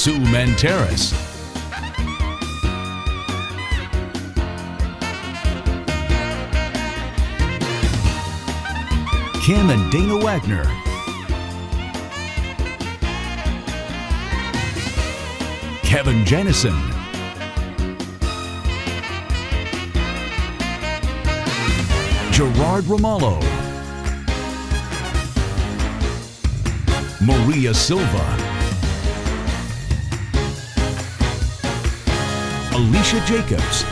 Sue Manteris, Kim and Dana Wagner, Kevin Jennison, Gerard Romallo, Maria Silva, Alicia Jacobs,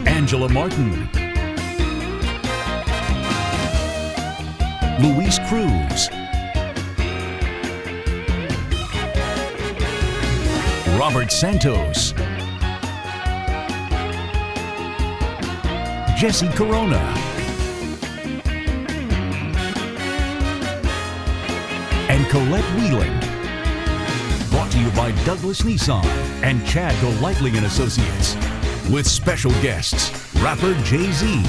Angela Martin, Luis Cruz, Robert Santos, Jesse Corona, and Colette Wheeling. Brought to you by Douglas Nissan and Chad Golightly and Associates. With special guests, rapper Jay-Z,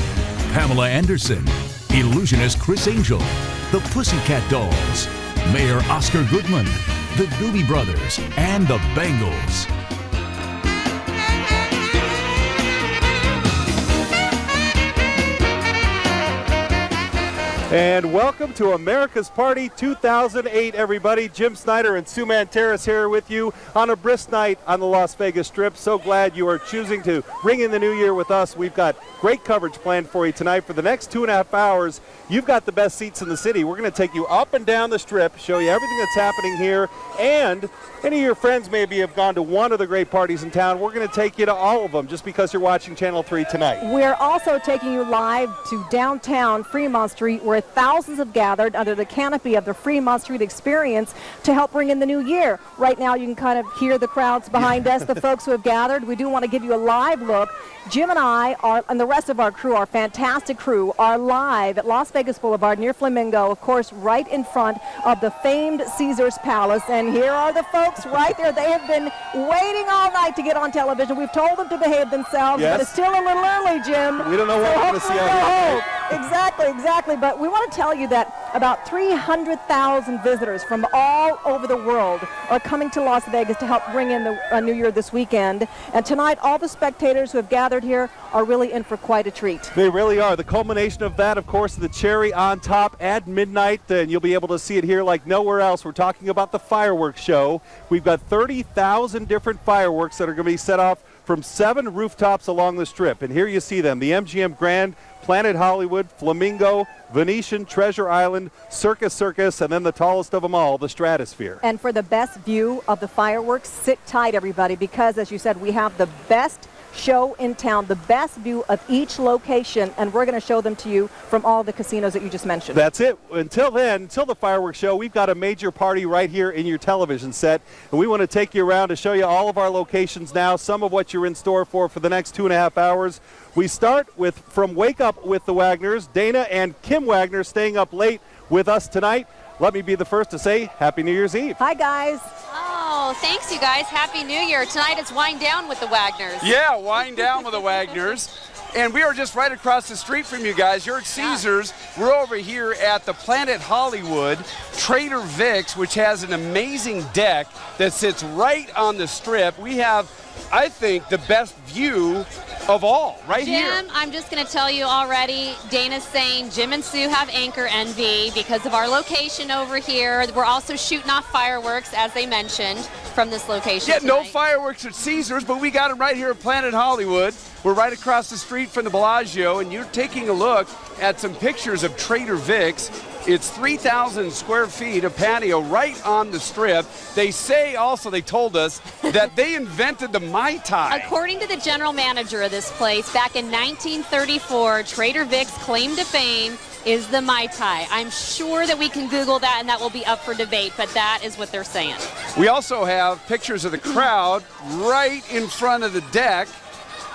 Pamela Anderson, illusionist Chris Angel, the Pussycat Dolls, Mayor Oscar Goodman, the Doobie Brothers, and the Bangles. And welcome to America's Party 2008, everybody. Jim Snyder and Sue Manteris here with you on a brisk night on the Las Vegas Strip. So glad you are choosing to ring in the new year with us. We've got great coverage planned for you tonight. For the next 2.5 hours, you've got the best seats in the city. We're going to take you up and down the Strip, show you everything that's happening here, and any of your friends maybe have gone to one of the great parties in town. We're going to take you to all of them just because you're watching Channel 3 tonight. We're also taking you live to downtown Fremont Street, where thousands have gathered under the canopy of the Fremont Street Experience to help bring in the new year. Right now you can kind of hear the crowds behind us, the folks who have gathered. We do want to give you a live look. Jim and I and the rest of our crew, our fantastic crew, are live at Las Vegas Boulevard near Flamingo, of course, right in front of the famed Caesars Palace. And here are the folks right there. They have been waiting all night to get on television. We've told them to behave themselves, yes, but it's still a little early, Jim. We don't know what we're going to see out here. Exactly. But we want to tell you that about 300,000 visitors from all over the world are coming to Las Vegas to help bring in the New Year this weekend. And tonight, all the spectators who have gathered here are really in for quite a treat. They really are. The culmination of that, of course, the cherry on top at midnight, and you'll be able to see it here like nowhere else. We're talking about the fireworks show. We've got 30,000 different fireworks that are going to be set off from 7 rooftops along the Strip. And here you see them, the MGM Grand, Planet Hollywood, Flamingo, Venetian, Treasure Island, Circus, and then the tallest of them all, the Stratosphere. And for the best view of the fireworks, sit tight, everybody, because, as you said, we have the best show in town, the best view of each location, and we're going to show them to you from all the casinos that you just mentioned. That's it. Until then, until the fireworks show, we've got a major party right here in your television set, and we want to take you around to show you all of our locations now, some of what you're in store for the next 2.5 hours. We start with from Wake Up with the Wagners, Dana and Kim Wagner staying up late with us tonight. Let me be the first to say Happy New Year's Eve. Hi, guys. Oh, thanks, you guys. Happy New Year. Tonight it's Wind Down with the Wagners. Yeah, Wind Down with the Wagners. And we are just right across the street from you guys. You're at Caesars. Yeah. We're over here at the Planet Hollywood, Trader Vic's, which has an amazing deck that sits right on the Strip. We have, I think, the best view of all right here. Jim, I'm just going to tell you already, Dana's saying Jim and Sue have anchor envy because of our location over here. We're also shooting off fireworks, as they mentioned, from this location Yeah, tonight. No fireworks at Caesars, but we got them right here at Planet Hollywood. We're right across the street from the Bellagio, and you're taking a look at some pictures of Trader Vic's. It's 3,000 square feet of patio right on the Strip. They say also, they told us, that they invented the Mai Tai. According to the general manager of this place, back in 1934, Trader Vic's claim to fame is the Mai Tai. I'm sure that we can Google that and that will be up for debate, but that is what they're saying. We also have pictures of the crowd right in front of the deck.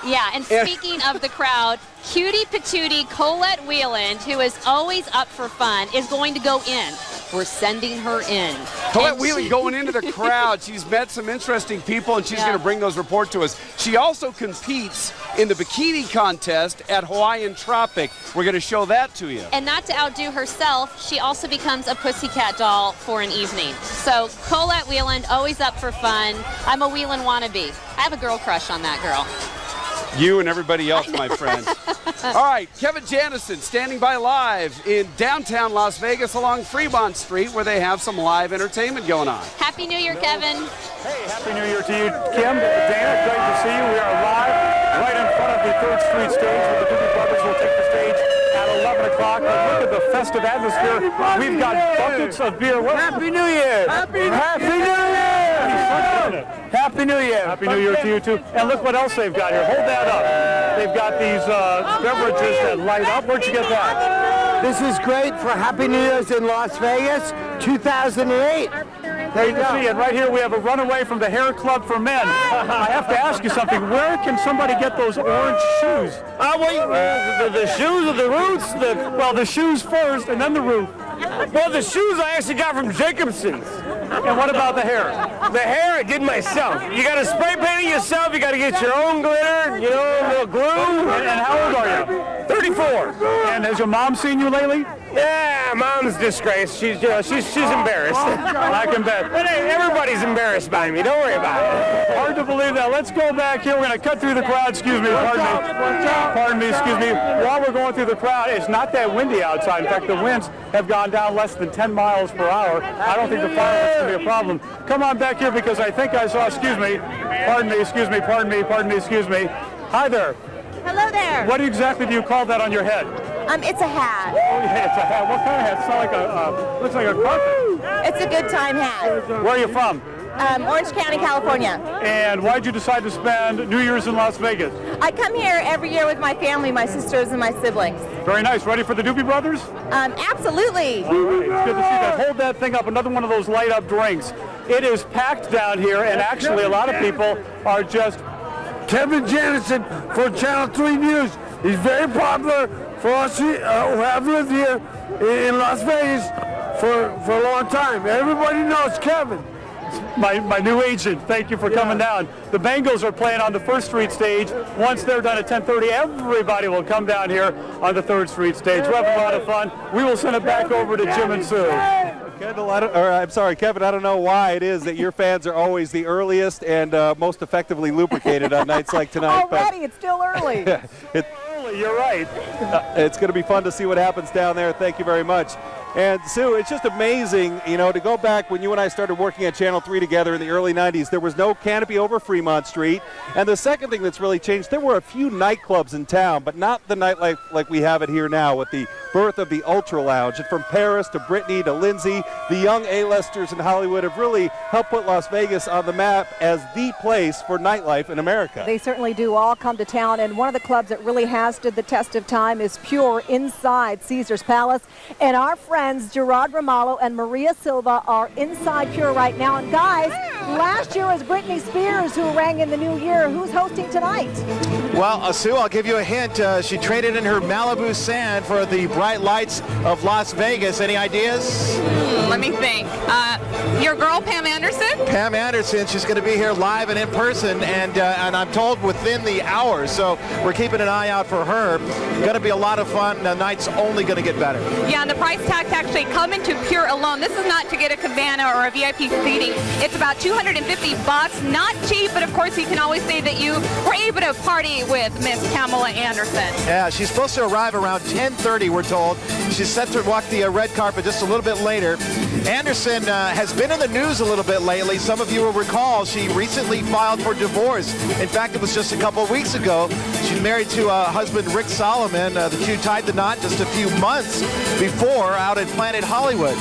Yeah, and speaking of the crowd, cutie patootie Colette Wheeland, who is always up for fun, is going to go in. we're sending her in. Colette And Wheeling she- going into the crowd. She's met some interesting people, and she's going to bring those report to us. She also competes in the bikini contest at Hawaiian Tropic. We're going to show that to you. And not to outdo herself, she also becomes a pussycat doll for an evening. So Colette Wheeland, always up for fun. I'm a Wheeland wannabe. I have a girl crush on that girl. You and everybody else, my friend. All right, Kevin Janison standing by live in downtown Las Vegas along Fremont Street, where they have some live entertainment going on. Happy New Year, Kevin. Hey, Happy New Year to you, Kim, Dana, great to see you. We are live right in front of the 3rd Street stage where the Goodman brothers will take the stage at 11 o'clock. Look at the festive atmosphere. We've got buckets of beer. Happy New Year! Happy New Year! Happy New Year! Happy New Year to you, too. And look what else they've got here. Hold that up. They've got these beverages that light up. Where'd you get that? This is great for Happy New Year's in Las Vegas, 2008. There you Great to see you. And right here we have a runaway from the Hair Club for Men. I have to ask you something. Where can somebody get those orange shoes? The shoes or the roots? Well, the shoes first and then the root. Well, the shoes I actually got from Jacobson's. And what about the hair? The hair I did myself. You got to spray paint it yourself. You got to get your own glitter, you know, a little glue. And how old are you? 34. And has your mom seen you lately? Yeah, mom's disgraced. She's embarrassed. I can bet. But hey, everybody's embarrassed by me. Don't worry about it. Hard to believe that. Let's go back here. We're going to cut through the crowd. Excuse me. Pardon me. Excuse me. While we're going through the crowd, it's not that windy outside. In fact, the winds have gone down less than 10 miles per hour. I don't think the fireworks going to be a problem. Come on back here because I think I saw, excuse me. Pardon me. Excuse me. Pardon me. Pardon me. Excuse me. Hi there. Hello there. What exactly do you call that on your head? It's a hat. Oh, yeah, it's a hat. What kind of hat? It's not like a, looks like a carpet. It's a good time hat. Where are you from? Orange County, California. And why did you decide to spend New Year's in Las Vegas? I come here every year with my family, my sisters and my siblings. Very nice. Ready for the Doobie Brothers? Absolutely. All right. It's good to see that. Hold that thing up. Another one of those light up drinks. It is packed down here, and actually a lot of people are just... Kevin Janison for Channel 3 News. He's very popular for us who have lived here in Las Vegas for a long time. Everybody knows Kevin. My new agent. Thank you for coming down. The Bengals are playing on the 1st Street stage. Once they're done at 10:30, everybody will come down here on the 3rd Street stage. We're having a lot of fun. We will send it back over to Jim and Sue. Kendall, Kevin, I don't know why it is that your fans are always the earliest and most effectively lubricated on nights like tonight. Already, it's still early. You're right. It's going to be fun to see what happens down there. Thank you very much. And Sue, it's just amazing, to go back when you and I started working at Channel 3 together in the early 90s, there was no canopy over Fremont Street. And the second thing that's really changed, there were a few nightclubs in town, but not the nightlife like we have it here now with the birth of the Ultra Lounge. And from Paris to Brittany to Lindsay, the young A-listers in Hollywood have really helped put Las Vegas on the map as the place for nightlife in America. They certainly do all come to town, and one of the clubs that really has stood the test of time is Pure inside Caesar's Palace. And our friends Gerard Ramallo and Maria Silva are inside Pure right now. And guys, last year was Britney Spears who rang in the new year. Who's hosting tonight? Well, Sue, I'll give you a hint. She traded in her Malibu sand for the bright lights of Las Vegas. Any ideas? Let me think. Your girl, Pam Anderson? Pam Anderson, she's going to be here live and in person, and I'm told within the hour, so we're keeping an eye out for her. Going to be a lot of fun. The night's only going to get better. Yeah, and the price tag to actually come into Pure alone, this is not to get a cabana or a VIP seating. It's about $250. Not cheap, but of course you can always say that you were able to party with Miss Pamela Anderson. Yeah, she's supposed to arrive around 10:30, we're told. She's set to walk the red carpet just a little bit later. Anderson has been in the news a little bit lately. Some of you will recall she recently filed for divorce. In fact, it was just a couple of weeks ago. She's married to husband Rick Solomon. The two tied the knot just a few months before out at Planet Hollywood.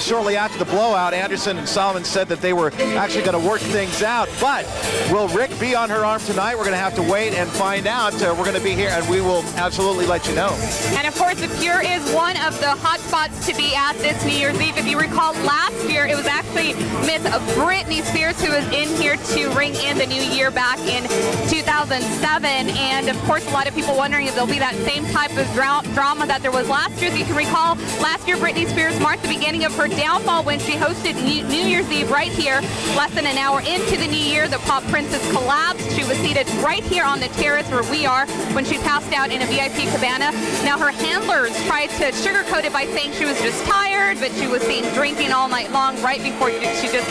Shortly after the blowout, Anderson and Solomon said that they were actually going to work things out. But will Rick be on her arm tonight? We're going to have to wait and find out. We're going to be here, and we will absolutely let you know. And of course, the Pure is one one of the hot spots to be at this New Year's Eve. If you recall, last year it was actually Miss Britney Spears who was in here to ring in the new year back in 2007. And of course, a lot of people wondering if there'll be that same type of drama that there was last year. If you can recall, last year Britney Spears marked the beginning of her downfall when she hosted New Year's Eve right here. Less than an hour into the new year, the pop princess collapsed. She was seated right here on the terrace where we are when she passed out in a VIP cabana. Now her handlers tried to sugarcoat it by saying she was just tired, but she was seen drinking all night long right before she just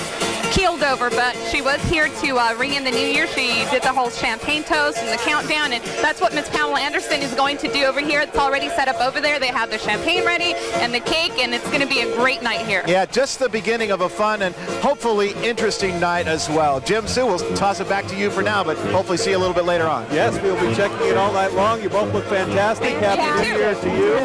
keeled over. But she was here to ring in the new year. She did the whole champagne toast and the countdown, and that's what Miss Pamela Anderson is going to do over here. It's already set up over there. They have the champagne ready and the cake, and it's going to be a great night here. Yeah, just the beginning of a fun and hopefully interesting night as well. Jim, Sue, we'll toss it back to you for now, but hopefully see you a little bit later on. Yes, we'll be checking it all night long. You both look fantastic. Happy New Year to you.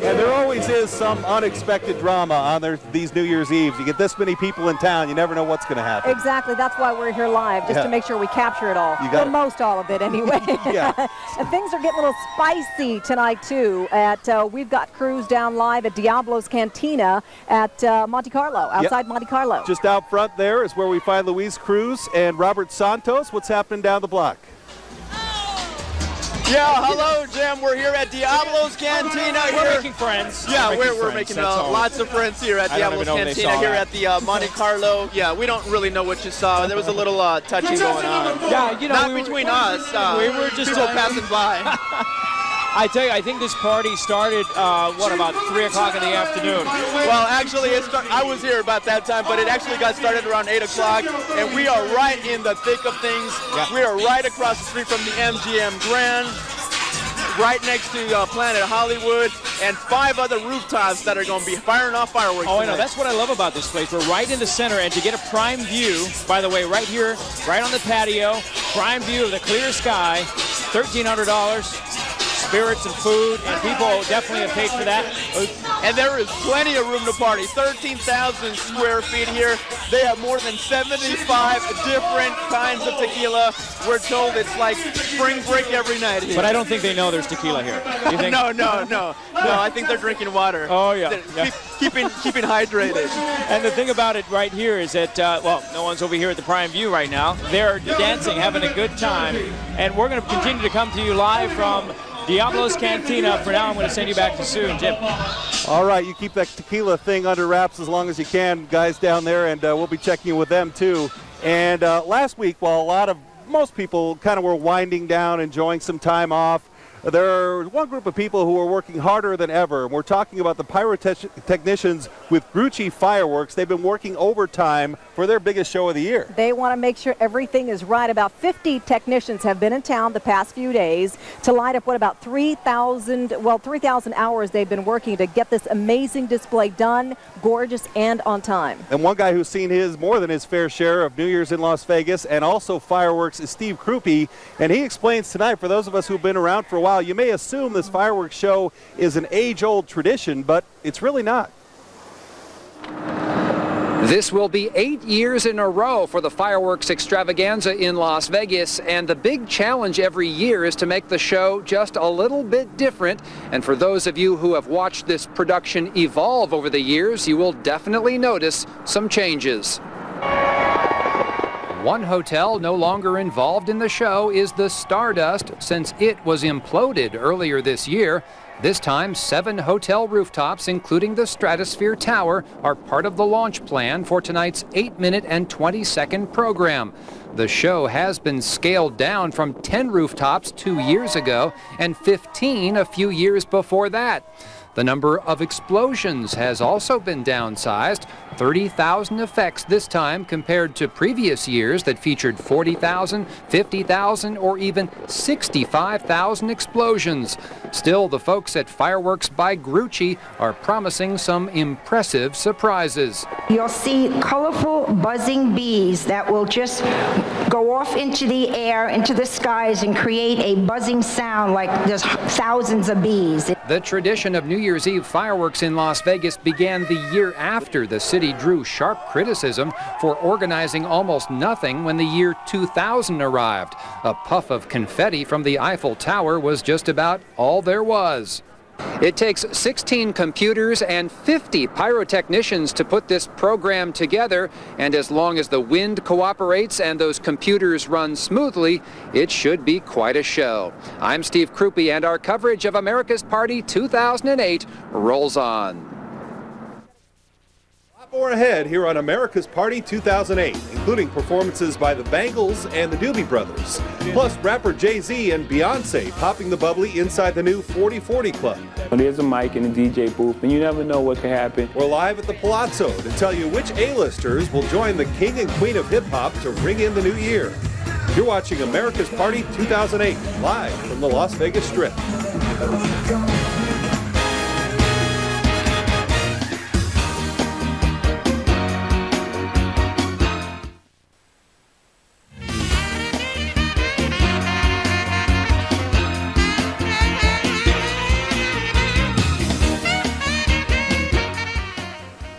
And there always is some unexpected drama on these New Year's Eves. You get this many people in town, you never know what's going to happen. Exactly. That's why we're here live, just to make sure we capture it all. You got most all of it anyway. And things are getting a little spicy tonight, too. We've got crews down live at Diablo's Cantina at Monte Carlo, outside Monte Carlo. Just out front there is where we find Luis Cruz and Robert Santos. What's happening down the block? Yeah, hello, Jim. We're here at Diablo's Cantina. We're making friends. Yeah, we're making lots of friends here at Diablo's Cantina here at the Monte Carlo. Yeah, we don't really know what you saw. There was a little touching going on. Yeah, you know, not between us. We were just people passing by. I tell you, I think this party started, about 3 o'clock in the afternoon? Well, actually, I was here about that time, but it actually got started around 8 o'clock, and we are right in the thick of things. Yeah. We are right across the street from the MGM Grand, right next to Planet Hollywood, and 5 other rooftops that are going to be firing off fireworks tonight. I know. That's what I love about this place. We're right in the center, and to get a prime view, by the way, right here, right on the patio, prime view of the clear sky, $1,300. Spirits and food, and people definitely have paid for that. And there is plenty of room to party. 13,000 square feet here. They have more than 75 different kinds of tequila. We're told it's like spring break every night here. But I don't think they know there's tequila here. You think? No. I think they're drinking water. Oh, yeah. Keeping hydrated. And the thing about it right here is that, no one's over here at the Prime View right now. They're dancing, having a good time. And we're going to continue to come to you live from Diablo's Cantina. For now, I'm going to send you back to Sue and Jim. All right, you keep that tequila thing under wraps as long as you can, guys down there, and we'll be checking in with them too. And last week, while most people kind of were winding down, enjoying some time off, there was one group of people who are working harder than ever. We're talking about the pyrotechnicians with Grucci Fireworks. They've been working overtime for their biggest show of the year. They want to make sure everything is right. About 50 technicians have been in town the past few days to light up about 3,000 hours they've been working to get this amazing display done, gorgeous, and on time. And one guy who's seen more than his fair share of New Year's in Las Vegas and also fireworks is Steve Krupe, and he explains tonight, for those of us who've been around for a while, you may assume this fireworks show is an age-old tradition, but it's really not. This will be 8 years in a row for the fireworks extravaganza in Las Vegas, and the big challenge every year is to make the show just a little bit different. And for those of you who have watched this production evolve over the years, you will definitely notice some changes. One hotel no longer involved in the show is the Stardust, since it was imploded earlier this year. This time, 7 hotel rooftops, including the Stratosphere Tower, are part of the launch plan for tonight's 8-minute and 20-second program. The show has been scaled down from 10 rooftops 2 years ago and 15 a few years before that. The number of explosions has also been downsized, 30,000 effects this time compared to previous years that featured 40,000, 50,000, or even 65,000 explosions. Still, the folks at Fireworks by Grucci are promising some impressive surprises. You'll see colorful buzzing bees that will just go off into the air, into the skies, and create a buzzing sound like there's thousands of bees. The tradition of New Year's Eve fireworks in Las Vegas began the year after the city drew sharp criticism for organizing almost nothing when the year 2000 arrived. A puff of confetti from the Eiffel Tower was just about all there was. It takes 16 computers and 50 pyrotechnicians to put this program together, and as long as the wind cooperates and those computers run smoothly, it should be quite a show. I'm Steve Krupe, and our coverage of America's Party 2008 rolls on. More ahead here on America's Party 2008, including performances by the Bangles and the Doobie Brothers, plus rapper Jay-Z and Beyonce popping the bubbly inside the new 40/40 Club. There's a mic in the DJ booth, and you never know what could happen. We're live at the Palazzo to tell you which A-listers will join the king and queen of hip-hop to ring in the new year. You're watching America's Party 2008, live from the Las Vegas Strip.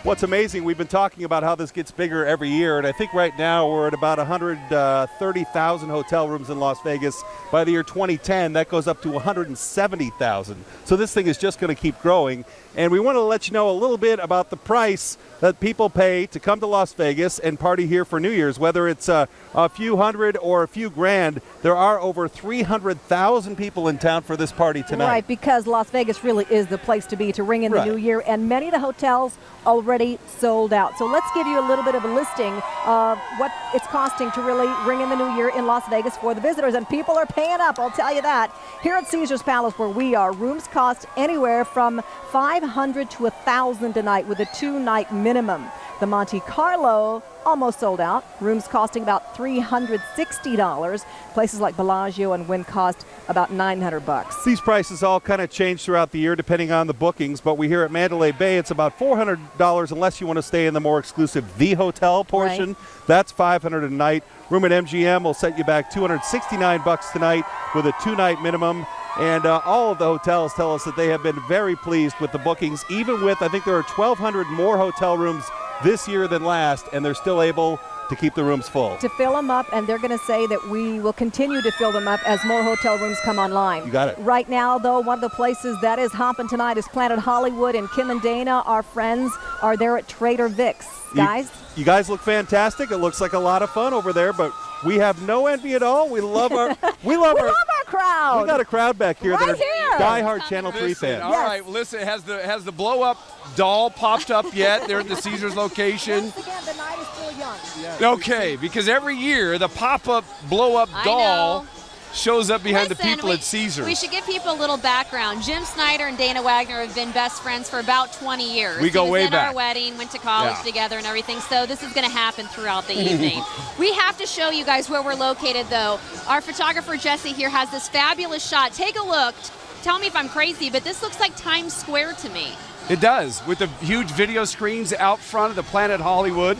What's amazing, we've been talking about how this gets bigger every year, and I think right now we're at about 130,000 hotel rooms in Las Vegas. By the year 2010, that goes up to 170,000. So this thing is just going to keep growing, and we want to let you know a little bit about the price that people pay to come to Las Vegas and party here for New Year's. Whether it's a few hundred or a few grand, there are over 300,000 people in town for this party tonight. Right, because Las Vegas really is the place to be to ring in the new year, and many of the hotels already sold out. So let's give you a little bit of a listing of what it's costing to really ring in the new year in Las Vegas for the visitors, and people are paying up, I'll tell you that. Here at Caesars Palace, where we are, rooms cost anywhere from $500 to $1,000 a night with a 2-night minimum. The Monte Carlo almost sold out. Rooms costing about $360. Places like Bellagio and Wynn cost about $900. These prices all kind of change throughout the year depending on the bookings, but we hear at Mandalay Bay it's about $400 unless you want to stay in the more exclusive The Hotel portion. Right. That's $500 a night. Room at MGM will set you back $269 tonight with a 2-night minimum. And all of the hotels tell us that they have been very pleased with the bookings, even with, I think there are 1,200 more hotel rooms this year than last, and they're still able to keep the rooms full. To fill them up, and they're going to say that we will continue to fill them up as more hotel rooms come online. You got it. Right now, though, one of the places that is hopping tonight is Planet Hollywood, and Kim and Dana, our friends, are there at Trader Vic's. Guys? You guys look fantastic. It looks like a lot of fun over there, but we have no envy at all. We love our we love our crowd. We got a crowd back here that are diehard Channel 3 fans. All right, well, listen, has the blow-up doll popped up yet? They're at the Caesars location. Once again, the night is still young. Okay, because every year the pop-up blow-up doll shows up behind the people at Caesars. We should give people a little background. Jim Snyder and Dana Wagner have been best friends for about 20 years. We go way back. He was in our wedding, went to college together and everything, so this is going to happen throughout the evening. We have to show you guys where we're located, though. Our photographer, Jesse, here has this fabulous shot. Take a look. Tell me if I'm crazy, but this looks like Times Square to me. It does, with the huge video screens out front of the Planet Hollywood.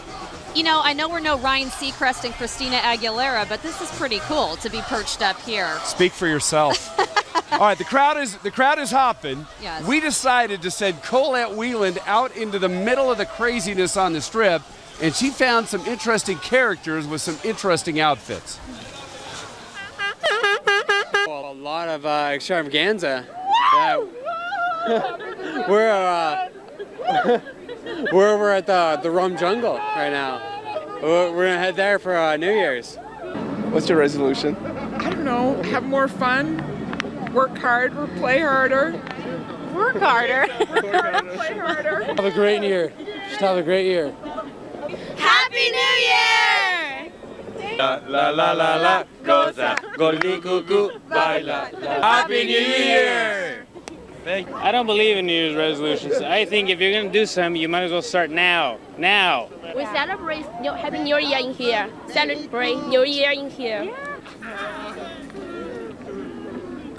You know, I know we're no Ryan Seacrest and Christina Aguilera, but this is pretty cool to be perched up here. Speak for yourself. All right, the crowd is hopping. Yes. We decided to send Colette Wieland out into the middle of the craziness on the Strip, and she found some interesting characters with some interesting outfits. Well, a lot of extravaganza. We're over at the Rum Jungle right now. We're gonna head there for New Year's. What's your resolution? I don't know, have more fun, work hard, or play harder. Work harder. Work harder, play harder. Have a great year. Just have a great year. Happy New Year! La la la la la, cosa, Gordie cuckoo, baila. Happy New Year! I don't believe in New Year's resolutions. I think if you're going to do something, you might as well start now. Now. We celebrate Happy New Year in here. Celebrate New Year in here.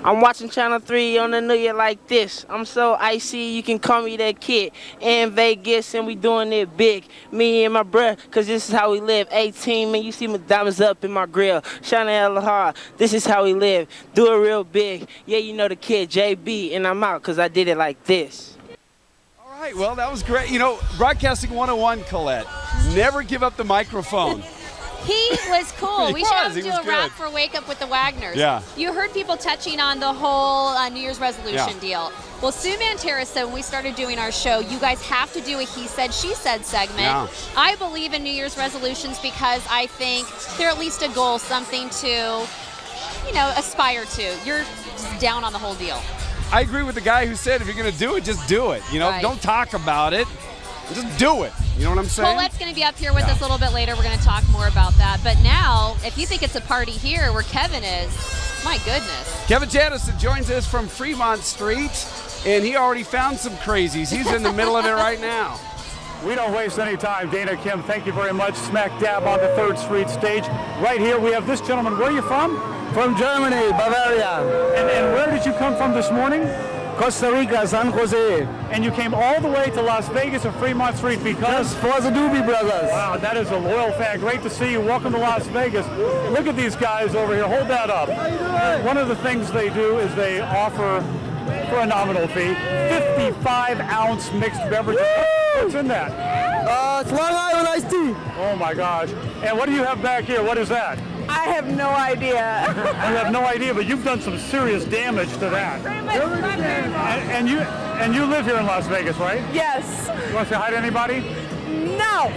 I'm watching Channel 3 on the New Year like this. I'm so icy, you can call me that kid. In Vegas, and we doing it big. Me and my bruh, cause this is how we live. 18, man, you see my diamonds up in my grill. Shining hella hard, this is how we live. Do it real big. Yeah, you know the kid, JB, and I'm out, cause I did it like this. All right, well, that was great. You know, Broadcasting 101, Colette, never give up the microphone. He was cool. We should have He him do was a rap good. for Wake Up with the Wagners. Yeah. You heard people touching on the whole New Year's resolution Yeah. deal. Well, Sue Manteris said when we started doing our show, you guys have to do a He Said, She Said segment. Yeah. I believe in New Year's resolutions because I think they're at least a goal, something to, aspire to. You're just down on the whole deal. I agree with the guy who said if you're going to do it, just do it. Right. Don't talk about it. Just do it. You know what I'm saying? Colette's going to be up here with us a little bit later. We're going to talk more about that. But now, if you think it's a party here where Kevin is, my goodness. Kevin Jannison joins us from Fremont Street, and he already found some crazies. He's in the middle of it right now. We don't waste any time. Dana, Kim, thank you very much. Smack dab on the 3rd Street stage. Right here, we have this gentleman. Where are you from? From Germany, Bavaria. And where did you come from this morning? Costa Rica, San Jose. And you came all the way to Las Vegas and Fremont Street because? Just for the Doobie Brothers. Wow, that is a loyal fan. Great to see you. Welcome to Las Vegas. Look at these guys over here. Hold that up. One of the things they do is they offer, for a nominal fee, 55-ounce mixed beverages. What's in that? It's Long Island iced tea. Oh my gosh. And what do you have back here? What is that? I have no idea. You have no idea, but you've done some serious damage to that. And you live here in Las Vegas, right? Yes. You want to say hi to anybody? No.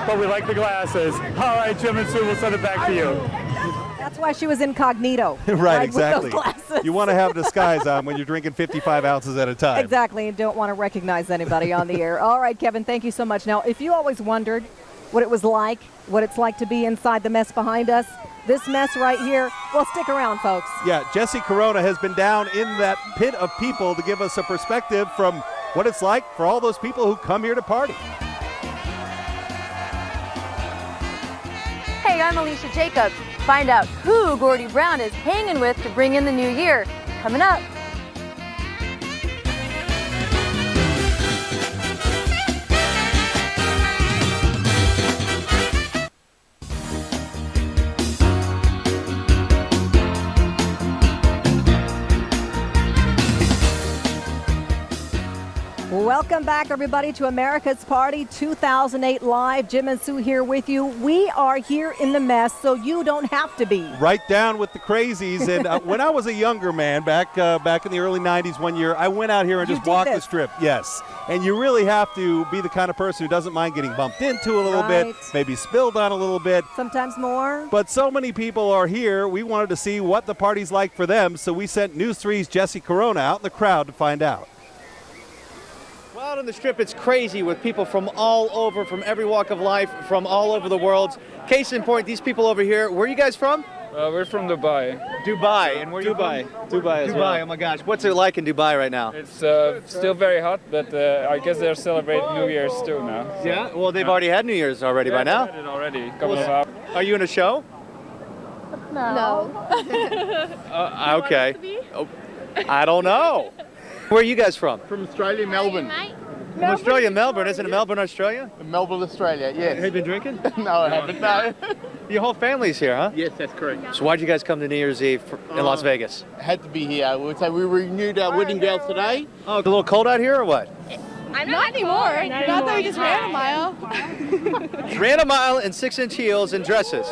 But we like the glasses. All right, Jim and Sue, we'll send it back to you. That's why she was incognito. Right, with those exactly. glasses. You want to have disguise on when you're drinking 55 ounces at a time. Exactly, and don't want to recognize anybody on the air. All right, Kevin, thank you so much. Now, if you always wondered what it was like, what it's like to be inside the mess behind us, this mess right here, well, stick around, folks. Yeah, Jesse Corona has been down in that pit of people to give us a perspective from what it's like for all those people who come here to party. Hey, I'm Alicia Jacobs. Find out who Gordie Brown is hanging with to bring in the new year. Coming up. Welcome back, everybody, to America's Party 2008 Live. Jim and Sue here with you. We are here in the mess, so you don't have to be. Right down with the crazies. And when I was a younger man, back in the early 90s one year, I went out here and just walked the strip. Yes. And you really have to be the kind of person who doesn't mind getting bumped into a little bit, maybe spilled on a little bit. Sometimes more. But so many people are here, we wanted to see what the party's like for them, so we sent News 3's Jesse Corona out in the crowd to find out. Well, out on the strip, it's crazy with people from all over, from every walk of life, from all over the world. Case in point, these people over here, where are you guys from? We're from Dubai. Dubai, and where are you from? Dubai as well. Dubai, oh my gosh. What's it like in Dubai right now? It's still very hot, but I guess they're celebrating New Year's too now. So. Yeah? Well, they've already had New Year's already by now. They had it already, couple of hours. Are you in a show? No. Okay. Oh, I don't know. Where are you guys from? From Australia, Melbourne. From Australia, Melbourne. Isn't it Melbourne, Australia? Melbourne, Australia, yes. Have you been drinking? No, I haven't, no. Your whole family's here, huh? Yes, that's correct. So why'd you guys come to New Year's Eve in Las Vegas? Had to be here. We renewed our wedding vows today. Oh, a little cold out here or what? Not anymore. Not that we just ran a mile. Ran a mile in 6-inch heels and dresses.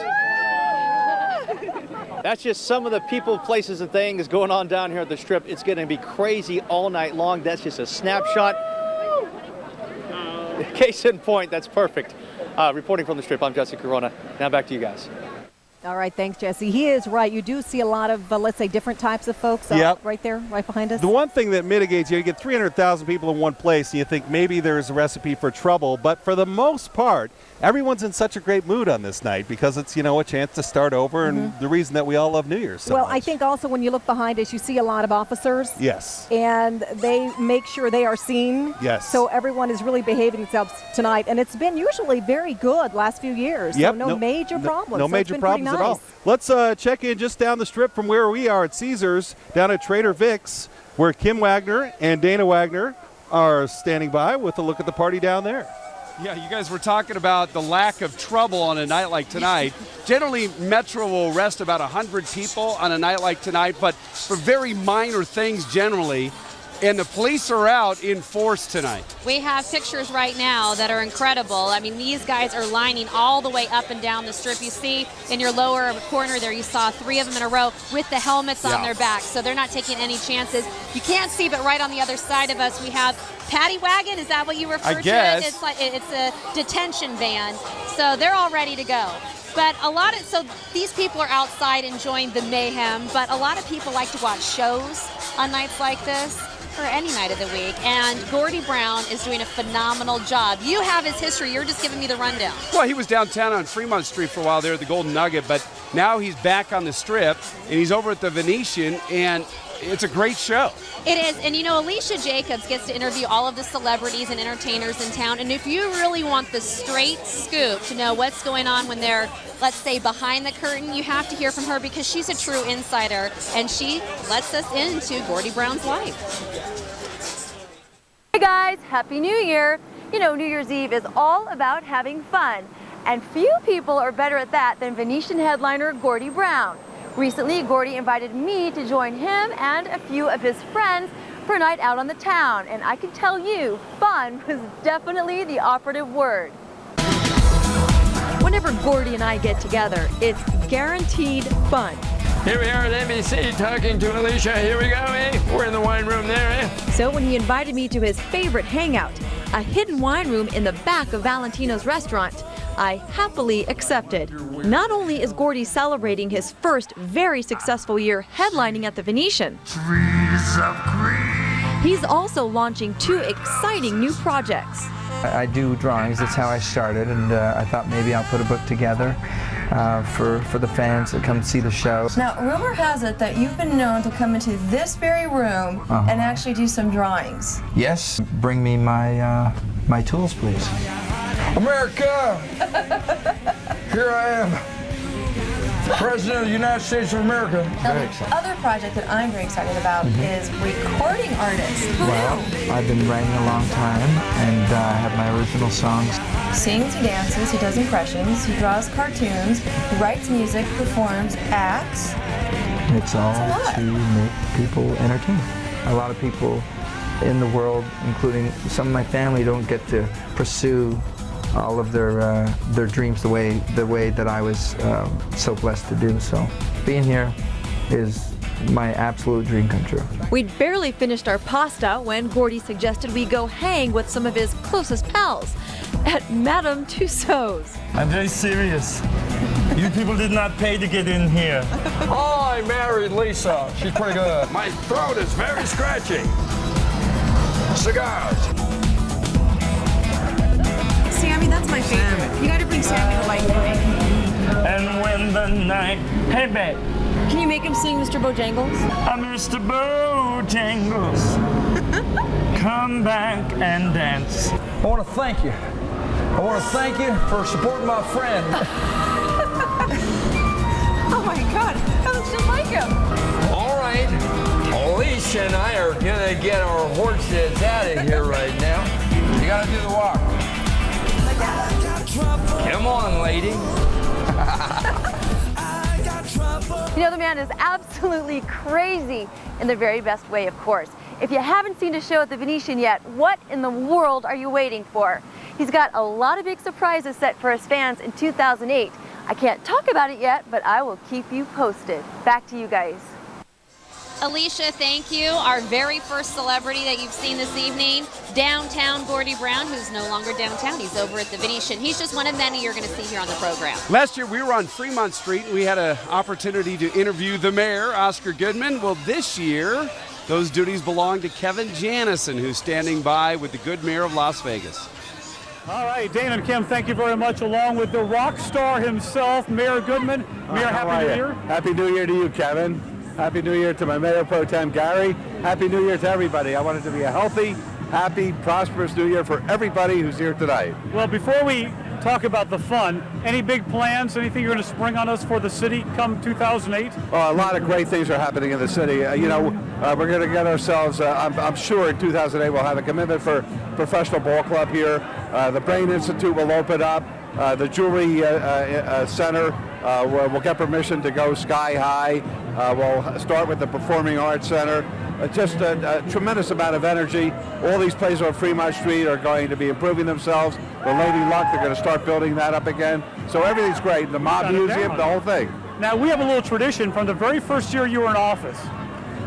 That's just some of the people, places, and things going on down here at the strip. It's going to be crazy all night long. That's just a snapshot. Case in point, that's perfect. Reporting from the strip, I'm Jesse Corona. Now back to you guys. All right, thanks, Jesse. He is right. You do see a lot of, let's say, different types of folks right there, right behind us. The one thing that mitigates, you get 300,000 people in one place, and you think maybe there's a recipe for trouble. But for the most part, everyone's in such a great mood on this night because it's, a chance to start over and the reason that we all love New Year's so much. I think also when you look behind us, you see a lot of officers. Yes. And they make sure they are seen. Yes. So everyone is really behaving themselves tonight. And it's been usually very good last few years. Yep. So no major problems. No so major problems at all. Nice. Let's check in just down the strip from where we are at Caesars, down at Trader Vic's, where Kim Wagner and Dana Wagner are standing by with a look at the party down there. Yeah, you guys were talking about the lack of trouble on a night like tonight. Generally, Metro will arrest about 100 people on a night like tonight, but for very minor things generally, And the police are out in force tonight. We have pictures right now that are incredible. I mean, these guys are lining all the way up and down the strip. You see in your lower corner there, you saw 3 of them in a row with the helmets on their backs, so they're not taking any chances. You can't see, but right on the other side of us, we have Paddy Wagon. Is that what you refer to it? It's like it's a detention van, so they're all ready to go. But so these people are outside enjoying the mayhem, but a lot of people like to watch shows on nights like this, or any night of the week, and Gordie Brown is doing a phenomenal job. You have his history. You're just giving me the rundown. Well, he was downtown on Fremont Street for a while there at the Golden Nugget, but now he's back on the Strip, and he's over at the Venetian, and it's a great show. It is, and you know, Alicia Jacobs gets to interview all of the celebrities and entertainers in town, and if you really want the straight scoop to know what's going on when they're, let's say, behind the curtain, you have to hear from her because she's a true insider, and she lets us into Gordie Brown's life. Hey guys, Happy New Year! You know, New Year's Eve is all about having fun, and few people are better at that than Venetian headliner Gordie Brown. Recently, Gordie invited me to join him and a few of his friends for a night out on the town, and I can tell you, fun was definitely the operative word. Whenever Gordie and I get together, it's guaranteed fun. Here we are at NBC talking to Alicia. Here we go, eh? We're in the wine room there, eh? So when he invited me to his favorite hangout, a hidden wine room in the back of Valentino's restaurant, I happily accepted. Not only is Gordie celebrating his first very successful year headlining at the Venetian, he's also launching 2 exciting new projects. I do drawings, that's how I started, and I thought maybe I'll put a book together for the fans that come see the show. Now, rumor has it that you've been known to come into this very room and actually do some drawings. Yes, bring me my, my tools, please. America! Here I am, President of the United States of America. The other project that I'm very excited about is recording artist. Well, I've been writing a long time, and I have my original songs. Sings, he dances, he does impressions, he draws cartoons, he writes music, performs, acts. It's all to make people entertained. A lot of people in the world, including some of my family, don't get to pursue all of their dreams the way that I was so blessed to do. So being here is my absolute dream come true. We'd barely finished our pasta when Gordie suggested we go hang with some of his closest pals at Madame Tussauds. I'm very serious. You people did not pay to get in here. Oh, I married Lisa. She's pretty good. My throat is very scratchy. Cigars. Sammy, that's my favorite. You gotta bring Sammy to life for me. And when the night... Hey, babe. Can you make him sing Mr. Bojangles? Mr. Bojangles, come back and dance. I want to thank you. I want to thank you for supporting my friend. Oh my God, that looks just like him. All right, Alicia and I are gonna get our horses out of here right now. You gotta do the walk. Come on, lady. You know, the man is absolutely crazy in the very best way, of course. If you haven't seen a show at the Venetian yet, what in the world are you waiting for? He's got a lot of big surprises set for his fans in 2008. I can't talk about it yet, but I will keep you posted. Back to you guys. Alicia, thank you. Our very first celebrity that you've seen this evening, downtown Gordie Brown, who's no longer downtown. He's over at the Venetian. He's just one of many you're going to see here on the program. Last year we were on Fremont Street and we had an opportunity to interview the mayor, Oscar Goodman. Well, this year those duties belong to Kevin Janison, who's standing by with the good mayor of Las Vegas. All right, Dana and Kim, thank you very much, along with the rock star himself, Mayor Goodman. Mayor, Happy New Year. Happy New Year to you, Kevin. Happy New Year to my Mayor Pro Tem, Gary. Happy New Year to everybody. I want it to be a healthy, happy, prosperous New Year for everybody who's here tonight. Well, before we talk about the fun, any big plans, anything you're going to spring on us for the city come 2008? A lot of great things are happening in the city. We're going to get ourselves, I'm sure in 2008 we'll have a commitment for professional ball club here. The Brain Institute will open up. The Jewelry Center will get permission to go sky high. We'll start with the Performing Arts Center. just a tremendous amount of energy. All these places on Fremont Street are going to be improving themselves. The Lady Luck, they're going to start building that up again. So everything's great. The Mob Museum, the whole thing. Now, we have a little tradition from the very first year you were in office.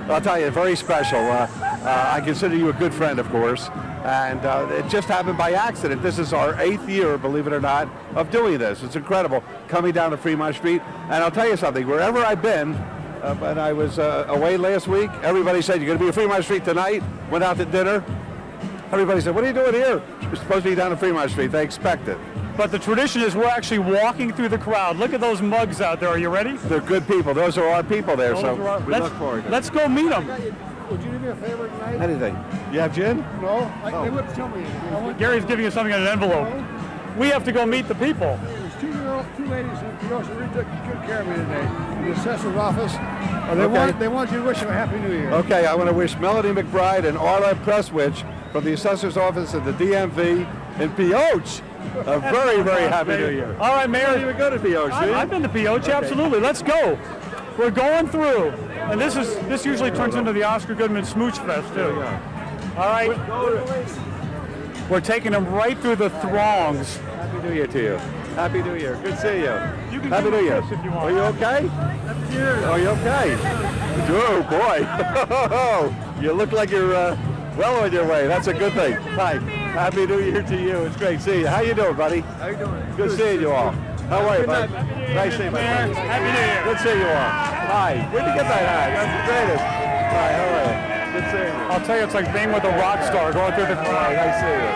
I'll tell you, very special. I consider you a good friend, of course, and it just happened by accident. This is our 8th year, believe it or not, of doing this. It's incredible, coming down to Fremont Street. And I'll tell you something, wherever I've been, when I was away last week, everybody said, you're going to be at Fremont Street tonight, went out to dinner. Everybody said, what are you doing here? You're supposed to be down at Fremont Street. They expect it. But the tradition is we're actually walking through the crowd. Look at those mugs out there. Are you ready? They're good people. Those are our people there, so we look forward to it. Let's go meet them. Would you do me a favor tonight? Anything. You have gin? No, they wouldn't tell me. Gary's giving you something in an envelope. We have to go meet the people. There's two ladies who also really took good care of me today in the assessor's office. They want you to wish them a Happy New Year. Okay, I want to wish Melody McBride and Arla Presswich from the assessor's office at the DMV in Pioche a very, very Happy New Year. All right, Mayor. You didn't even go to Pioche, did you? I've been to Pioche, Okay. absolutely. Let's go. We're going through. And this usually turns into the Oscar Goodman Smooch Fest, too. All right. We're taking them right through the throngs. Happy New Year to you. Happy New Year. Good to see you. You can Happy do New Year. this if you want. Are you okay? Happy New Year. Are you okay? Oh, boy. You look like you're well on your way. That's a good thing. Hi. Happy New Year to you. It's great seeing you. How you doing, buddy? How you doing? Good seeing you all. How are you, buddy? Nice seeing you, my friend. Happy New Year. Good seeing you all. Hi. Where'd you get that hat? That's the greatest. Hi, how are you? Good seeing you. I'll tell you, it's like being with a rock star going through the crowd. Nice seeing you.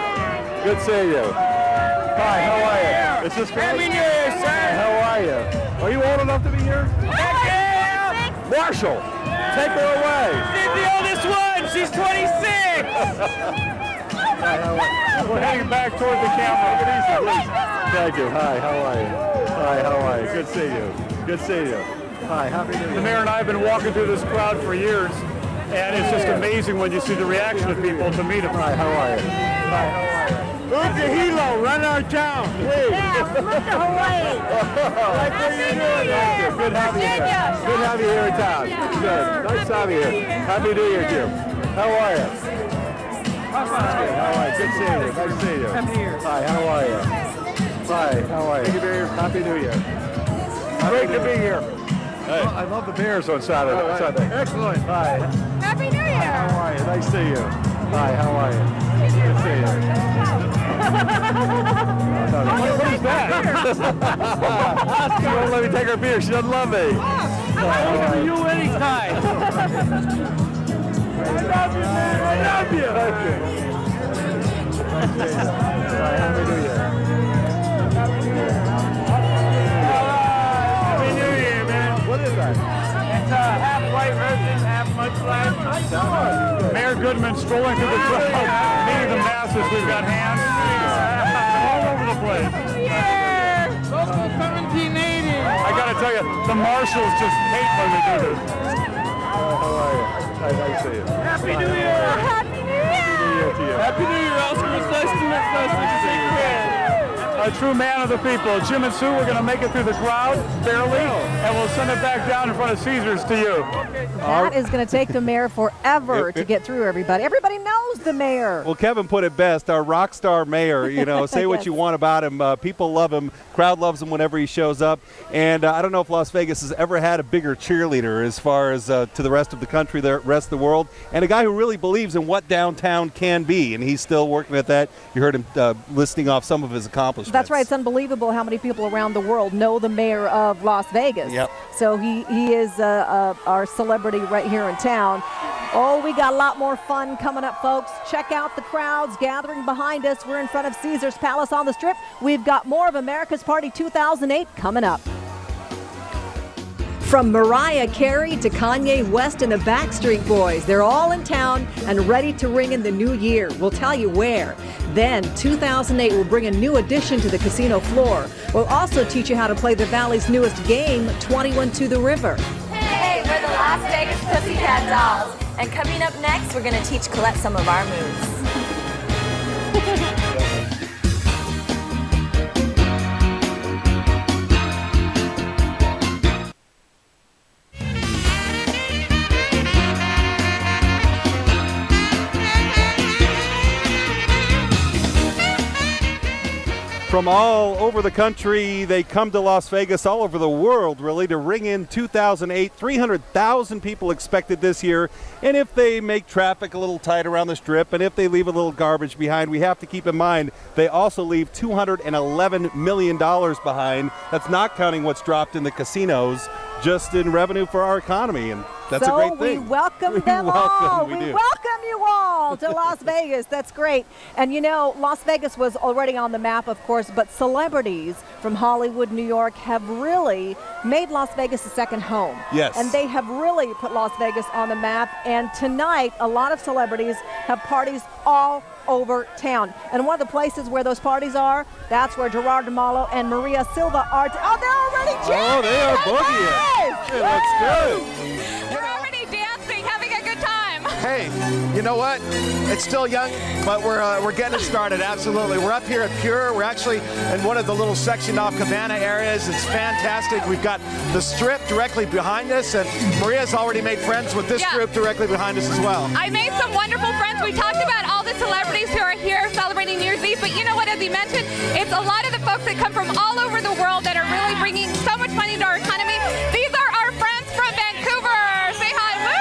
Good seeing you. Hi, how are you? Is this great? Happy New Year, sir. How are you? Are you old enough to be here? Marshall, take her away. She's the oldest one. She's 26. We're heading back toward the camera. Take it easy, please. Thank you. Hi, how are you? Hi, how are you? Good seeing you. Good seeing you. Hi, Happy New Year. The mayor and I have been walking through this crowd for years, and it's just amazing when you see the reaction of people to meet him. Hi, how are you? Hi, how are you? Who's the hero? Run our town, please. Look to Hawaii. Good having you here. Good having you here in town. Good. Nice having you here. Happy New Year to you. How are you? That's good. How are you? Good seeing you. Nice seeing you. Happy New Year. Hi, how are you? Hi, how are you? Happy New Year. Great to be here. Hey. I love the Bears on Saturday. Sunday. Excellent. Hi. Happy New Year. How are you? Nice to see you. Hi, how are you? Good to see you. What is that? She won't let me take her beer. She doesn't love me. I'm for you anytime. I love you, man. I love you. Thank you. Happy New Year. Happy New Year, man. What is that? It's half white version, half much Mayor Goodman strolling through the crowd, meeting the masses. We've got hands all over the place. Local 1780. I gotta tell you, the marshals just hate when we do this. How are you? Nice to see you. Happy New Year. Happy New Year. Happy New Year to you. Happy New Year, Oscar. It's nice to meet you. A true man of the people. Jim and Sue, we're going to make it through the crowd, barely, and we'll send it back down in front of Caesars to you. That is going to take the mayor forever to get through everybody. Everybody knows the mayor. Well, Kevin put it best, our rock star mayor, you know, say what Yes. you want about him. People love him. Crowd loves him whenever he shows up. And I don't know if Las Vegas has ever had a bigger cheerleader as far as to the rest of the country, the rest of the world, and a guy who really believes in what downtown can be. And he's still working at that. You heard him listing off some of his accomplishments. That's right. It's unbelievable how many people around the world know the mayor of Las Vegas. Yep. So he is our celebrity right here in town. Oh, we got a lot more fun coming up, folks. Check out the crowds gathering behind us. We're in front of Caesars Palace on the Strip. We've got more of America's Party 2008 coming up. From Mariah Carey to Kanye West and the Backstreet Boys, they're all in town and ready to ring in the new year. We'll tell you where. Then 2008 will bring a new addition to the casino floor. We'll also teach you how to play the Valley's newest game, 21 to the River. Hey, we're the Las Vegas Pussycat Dolls. And coming up next, we're going to teach Colette some of our moves. From all over the country, they come to Las Vegas, all over the world, really, to ring in 2008. 300,000 people expected this year. And if they make traffic a little tight around the Strip, and if they leave a little garbage behind, we have to keep in mind they also leave $211 million behind. That's not counting what's dropped in the casinos, just in revenue for our economy. And that's a great thing. We welcome them all. We welcome you all to Las Vegas. That's great. And you know, Las Vegas was already on the map, of course, but celebrities from Hollywood, New York have really made Las Vegas a second home. Yes. And they have really put Las Vegas on the map. And tonight, a lot of celebrities have parties all over town. And one of the places where those parties are, that's where Gerard DeMalo and Maria Silva are. Oh, they're already jamming. Oh, they are boogieing. It looks good. We're already dancing, having a good time. Hey, you know what? It's still young, but we're getting it started, absolutely. We're up here at Pure. We're actually in one of the little sectioned off cabana areas. It's fantastic. We've got the Strip directly behind us, and Maria's already made friends with this group directly behind us as well. I made some wonderful friends. We talked about all the celebrities who are here celebrating New Year's Eve, but you know what, as he mentioned, it's a lot of the folks that come from all over the world that are really bringing so much money to our economy. These are our friends from Vancouver. Say hi. Woo!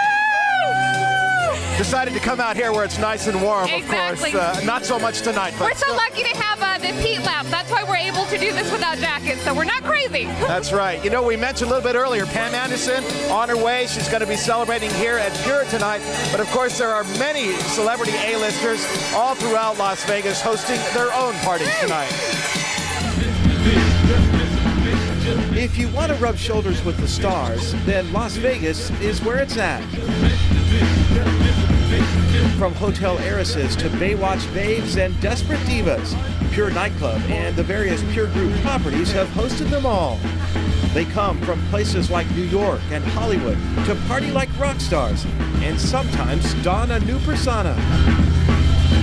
Decided to come out here where it's nice and warm, Exactly. of course. Not so much tonight. But we're so lucky to have the heat lamp. That's why we're able to do this without jackets, so we're not crazy. That's right. You know, we mentioned a little bit earlier, Pam Anderson on her way. She's going to be celebrating here at Pure tonight. But of course, there are many celebrity A-listers all throughout Las Vegas hosting their own parties tonight. If you want to rub shoulders with the stars, then Las Vegas is where it's at. From hotel heiresses to Baywatch babes and desperate divas, Pure Nightclub and the various Pure Group properties have hosted them all. They come from places like New York and Hollywood to party like rock stars and sometimes don a new persona.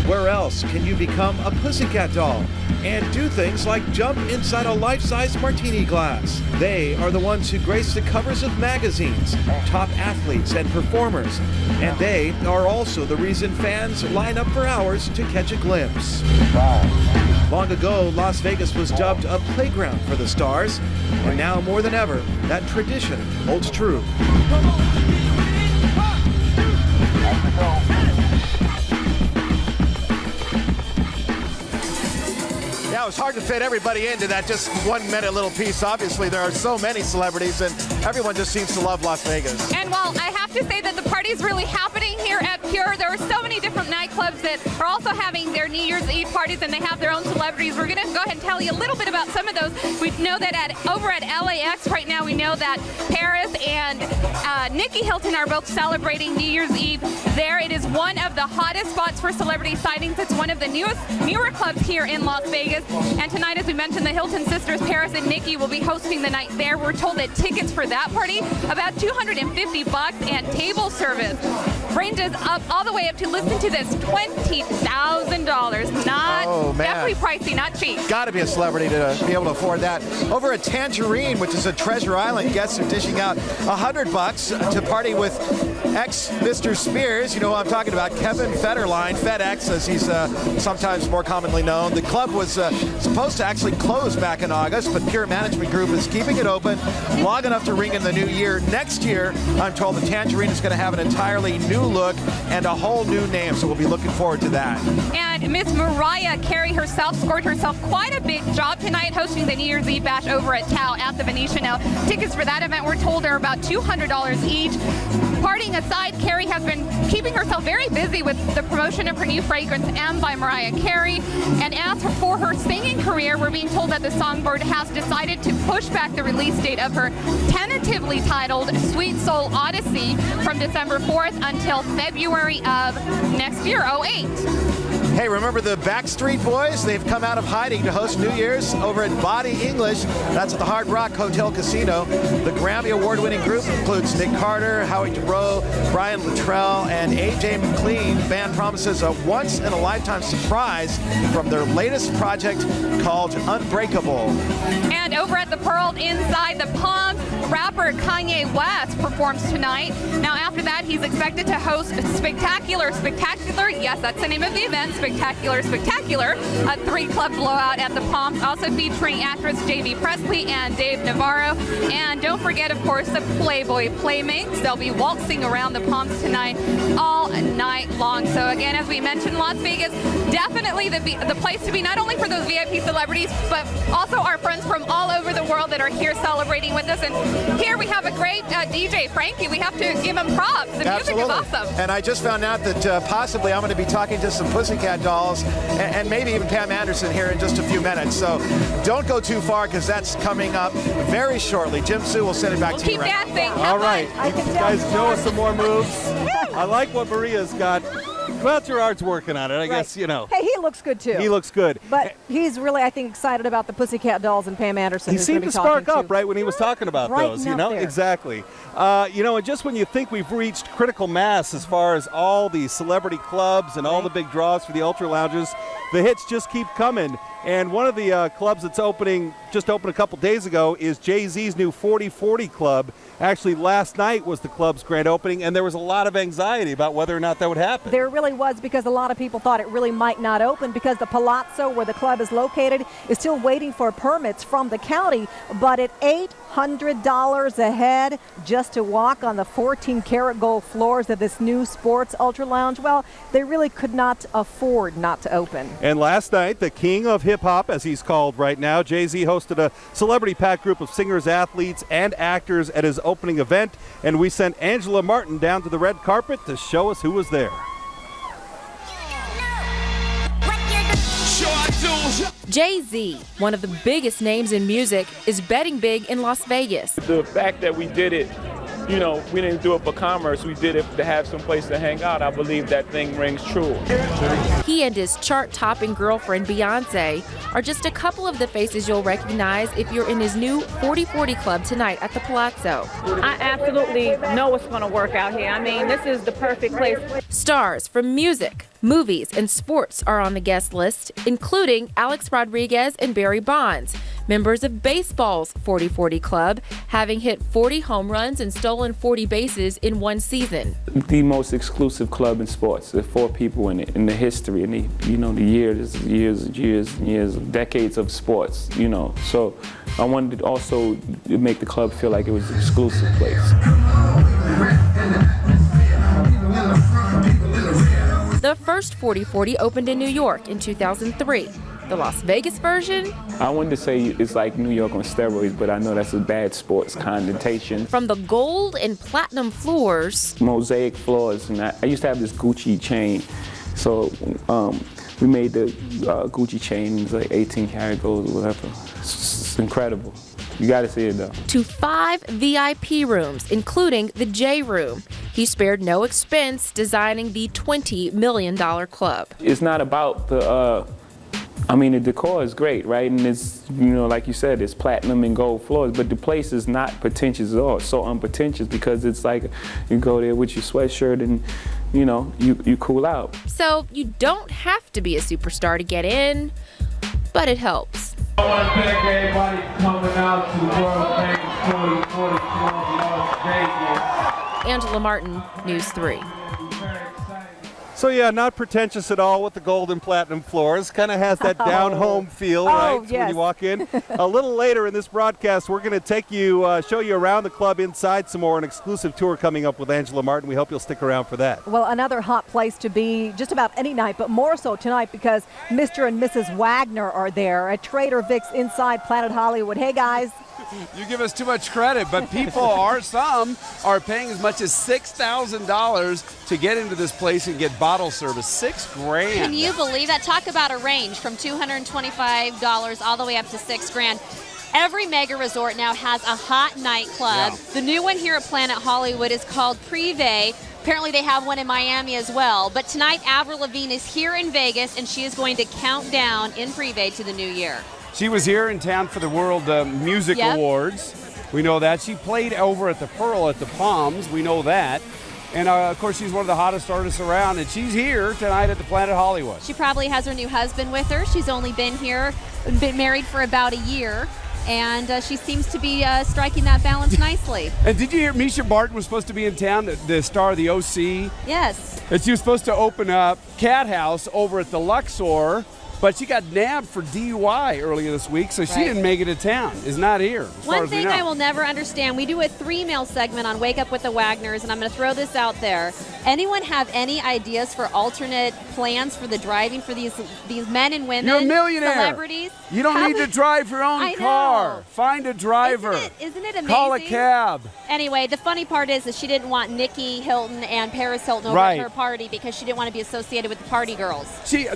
Where else can you become a pussycat doll and do things like jump inside a life-size martini glass? They are the ones who grace the covers of magazines, top athletes and performers, and they are also the reason fans line up for hours to catch a glimpse. Long ago, Las Vegas was dubbed a playground for the stars, and now more than ever, that tradition holds true. Yeah, it was hard to fit everybody into that just 1 minute little piece. Obviously, there are so many celebrities, and everyone just seems to love Las Vegas. And while I have to say that the party's really happening here at Pure, there are so many different nightclubs that are also having their New Year's Eve parties, and they have their own celebrities. We're going to go ahead and tell you a little bit about some of those. We know that over at LAX right now, we know that Paris and Nikki Hilton are both celebrating New Year's Eve there. It is one of the hottest spots for celebrity sightings. It's one of the newer clubs here in Las Vegas. And tonight, as we mentioned, the Hilton sisters, Paris and Nikki, will be hosting the night there. We're told that tickets for that party, about $250, and table service ranges up all the way up to, listen to this, $20,000. Definitely pricey, not cheap. Got to be a celebrity to be able to afford that. Over at Tangerine, which is a Treasure Island, guests are dishing out $100 to party with ex-Mr. Spears. You know who I'm talking about, Kevin Federline, FedEx, as he's sometimes more commonly known. The club was supposed to actually close back in August, but Pure Management Group is keeping it open long enough to ring in the new year. Next year, I'm told the Tangerine is going to have an entirely new look and a whole new name, so we'll be looking forward to that. And Miss Mariah Carey herself scored herself quite a big job tonight hosting the New Year's Eve bash over at Tao at the Venetian. Now, tickets for that event, we're told, are about $200 each. Partying aside, Carey has been keeping herself very busy with the promotion of her new fragrance, M by Mariah Carey. And as for her singing career, we're being told that the Songbird has decided to push back the release date of her tentatively titled Sweet Soul Odyssey from December 4th until February of next year, 2008. Hey, remember the Backstreet Boys? They've come out of hiding to host New Year's over at Body English. That's at the Hard Rock Hotel Casino. The Grammy Award-winning group includes Nick Carter, Howie Dorough, Brian Luttrell, and A.J. McLean. Band promises a once-in-a-lifetime surprise from their latest project called Unbreakable. And over at the Pearl inside the Palms, rapper Kanye West performs tonight. Now, after that, he's expected to host Spectacular. Yes, that's the name of the event, Spectacular, a 3-club blowout at the Palms, also featuring actress J.B. Presley and Dave Navarro. And don't forget, of course, the Playboy Playmates. They'll be waltzing around the Palms tonight all night long. So again, as we mentioned, Las Vegas, definitely the place to be, not only for those VIP celebrities, but also our friends from all over the world that are here celebrating with us. And here we have a great DJ, Frankie. We have to give him props. The music is awesome. And I just found out that possibly I'm going to be talking to some Pussycat Dolls and maybe even Pam Anderson here in just a few minutes. So don't go too far, because that's coming up very shortly. Jim Sue will send it back to you. Keep dancing. All right. You guys show us some more moves. I like what Maria's got. Well, Gerard's working on it, I guess, you know. Hey, he looks good, too. He looks good. But he's really, I think, excited about the Pussycat Dolls and Pam Anderson. He seemed to spark up, right, when he was talking about those, you know? Exactly. You know, and just when you think we've reached critical mass as far as all the celebrity clubs and all the big draws for the Ultra Lounges, the hits just keep coming. And one of the clubs that's just opened a couple days ago is Jay-Z's new 4040 Club. Actually, last night was the club's grand opening, and there was a lot of anxiety about whether or not that would happen. There really was, because a lot of people thought it really might not open, because the Palazzo, where the club is located, is still waiting for permits from the county. But at $800 a head just to walk on the 14-karat gold floors of this new sports Ultra Lounge, well, they really could not afford not to open. And last night, the king of hip-hop, as he's called right now, Jay-Z hosted a celebrity-packed group of singers, athletes, and actors at his opening event, and we sent Angela Martin down to the red carpet to show us who was there. Jay-Z, one of the biggest names in music, is betting big in Las Vegas. The fact that we did it, you know, we didn't do it for commerce, we did it to have some place to hang out. I believe that thing rings true. He and his chart-topping girlfriend, Beyonce, are just a couple of the faces you'll recognize if you're in his new 4040 Club tonight at the Palazzo. I absolutely know it's going to work out here. I mean, this is the perfect place. Stars from music, movies, and sports are on the guest list, including Alex Rodriguez and Barry Bonds, members of baseball's 4040 Club, having hit 40 home runs and stolen 40 bases in one season. The most exclusive club in sports. There are 4 people in it, in the history, in the years, decades of sports, you know. So I wanted to also make the club feel like it was an exclusive place. The first 4040 opened in New York in 2003. The Las Vegas version? I wanted to say it's like New York on steroids, but I know that's a bad sports connotation. From the gold and platinum floors. Mosaic floors, and I used to have this Gucci chain. So we made the Gucci chain, it's like 18 karat gold or whatever. It's incredible. You gotta see it though. To 5 VIP rooms, including the J Room. He spared no expense designing the $20 million club. It's not about the the decor is great, right? And it's, like you said, it's platinum and gold floors, but the place is not pretentious at all. It's so unpretentious because it's like you go there with your sweatshirt and, you cool out. So you don't have to be a superstar to get in, but it helps. I want to thank everybody for coming out to the world famous 4040 Las Vegas. Angela Martin, News 3. So yeah, not pretentious at all with the gold and platinum floors. Kind of has that down-home feel, right, when you walk in. A little later in this broadcast, we're going to take you, show you around the club inside some more, an exclusive tour coming up with Angela Martin. We hope you'll stick around for that. Well, another hot place to be just about any night, but more so tonight because Mr. and Mrs. Wagner are there at Trader Vic's inside Planet Hollywood. Hey, guys. You give us too much credit, but some are paying as much as $6,000 to get into this place and get bottle service. $6,000. Can you believe that? Talk about a range from $225 all the way up to $6,000. Every mega resort now has a hot nightclub. Yeah. The new one here at Planet Hollywood is called Privé. Apparently they have one in Miami as well. But tonight, Avril Lavigne is here in Vegas, and she is going to count down in Privé to the new year. She was here in town for the World Music Awards. We know that. She played over at the Pearl at the Palms. We know that. And, of course, she's one of the hottest artists around, and she's here tonight at the Planet Hollywood. She probably has her new husband with her. She's only been married for about a year. and she seems to be striking that balance nicely. And did you hear Misha Barton was supposed to be in town, the star of the OC? Yes. And she was supposed to open up Cat House over at the Luxor, but she got nabbed for DUI earlier this week, so she didn't make it to town. Is not here. One thing I will never understand, we do a 3-meal segment on Wake Up with the Wagners, and I'm going to throw this out there. Anyone have any ideas for alternate plans for the driving for these men and women? You're a millionaire. Celebrities? You don't need to drive your own car. Find a driver. Isn't it amazing? Call a cab. Anyway, the funny part is that she didn't want Nikki Hilton and Paris Hilton over at her party because she didn't want to be associated with the party girls.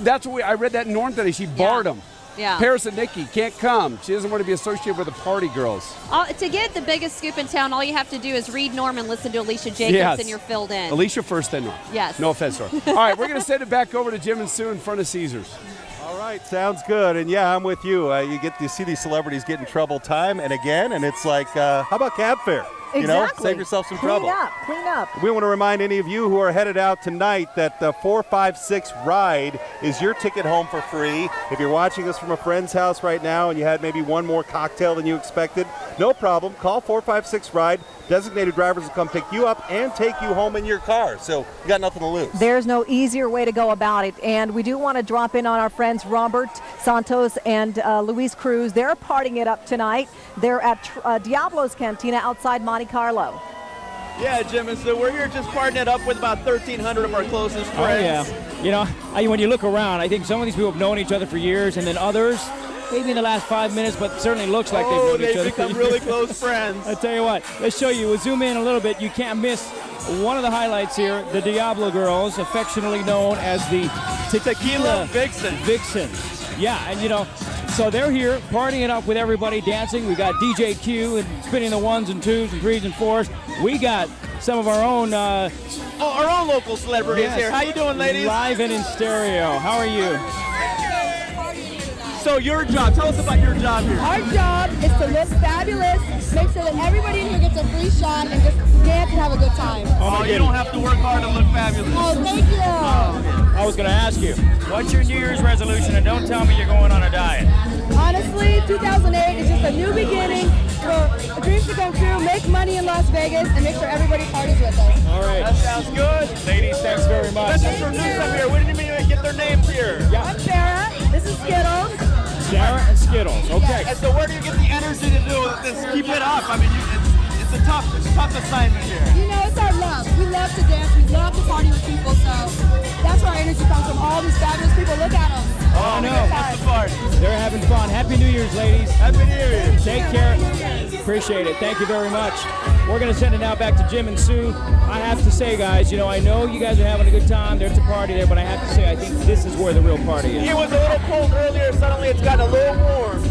That's what I read that in Norm today. She barred them. Yeah. Paris and Nikki can't come. She doesn't want to be associated with the party girls. To get the biggest scoop in town, all you have to do is read Norm and listen to Alicia Jacobs, and you're filled in. Alicia first, then Norm. Yes. No offense, Norm. All right, we're going to send it back over to Jim and Sue in front of Caesars. All right, sounds good. And yeah, I'm with you. You get to see these celebrities get in trouble time and again, and it's like, how about cab fare? You know, save yourself some trouble. Clean up. We want to remind any of you who are headed out tonight that the 456 ride is your ticket home for free. If you're watching us from a friend's house right now and you had maybe one more cocktail than you expected, no problem. Call 456 ride. Designated drivers will come pick you up and take you home in your car. So you got nothing to lose. There's no easier way to go about it. And we do want to drop in on our friends Robert Santos and Luis Cruz. They're partying it up tonight. They're at Diablo's Cantina outside Monte Carlo. Yeah, Jim, and so we're here just partying it up with about 1,300 of our closest friends. Oh, yeah. You know, when you look around, I think some of these people have known each other for years, and then others, maybe in the last 5 minutes, but certainly looks like they've known each other. They've become really close friends. I tell you what, let's show you. We'll zoom in a little bit. You can't miss one of the highlights here, the Diablo girls, affectionately known as the Tequila Vixens. Yeah, and you know, so they're here partying it up with everybody, dancing. We got DJ Q and spinning the 1s and 2s and 3s and 4s. We got some of our own local celebrities here. How you doing, ladies? Live and in stereo. How are you? So your job, tell us about your job here. Our job is to look fabulous, make sure that everybody in here gets a free shot, and just dance and have a good time. Oh, you don't have to work hard to look fabulous. Oh, thank you. I was going to ask you, what's your New Year's resolution? And don't tell me you're going on a diet. Honestly, 2008 is just a new beginning for dreams to come true, make money in Las Vegas, and make sure everybody parties with us. All right. That sounds good. Ladies, thanks very much. Let's introduce them here. We didn't even get their names here. Yeah. I'm Sarah. This is Skittles. Sarah and Skittles. Okay. Yeah, and so where do you get the energy to do this? Keep it up. I mean, it's a tough assignment here. You know, it's our love. We love to dance. We love to party with people. So that's where our energy comes from. All these fabulous people. Look at them. Oh, no. That's the party. They're having fun. Happy New Year's, ladies. Happy New Year. Take care. Appreciate it. Thank you very much. We're going to send it now back to Jim and Sue. I have to say, guys, you know, I know you guys are having a good time. There's a party there, but I have to say, I think this is where the real party is. It was a little cold earlier. Suddenly it's gotten a little warm.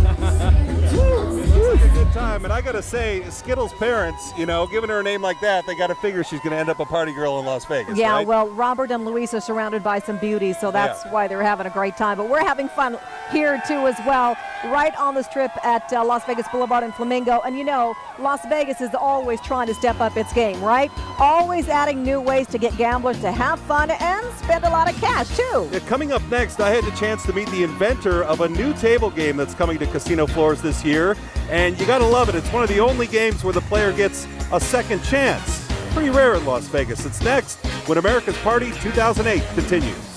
It's a good time, and I gotta say, Skittles' parents, you know, giving her a name like that, they gotta figure she's gonna end up a party girl in Las Vegas. Yeah, right? well, Robert and Luis are surrounded by some beauty, so that's why they're having a great time. But we're having fun here too as well, right on the strip at Las Vegas Boulevard and Flamingo. And you know, Las Vegas is always trying to step up its game, right? Always adding new ways to get gamblers to have fun and spend a lot of cash too. Yeah, coming up next, I had the chance to meet the inventor of a new table game that's coming to casino floors this year. And you gotta love it. It's one of the only games where the player gets a second chance. Pretty rare in Las Vegas. It's next when America's Party 2008 continues.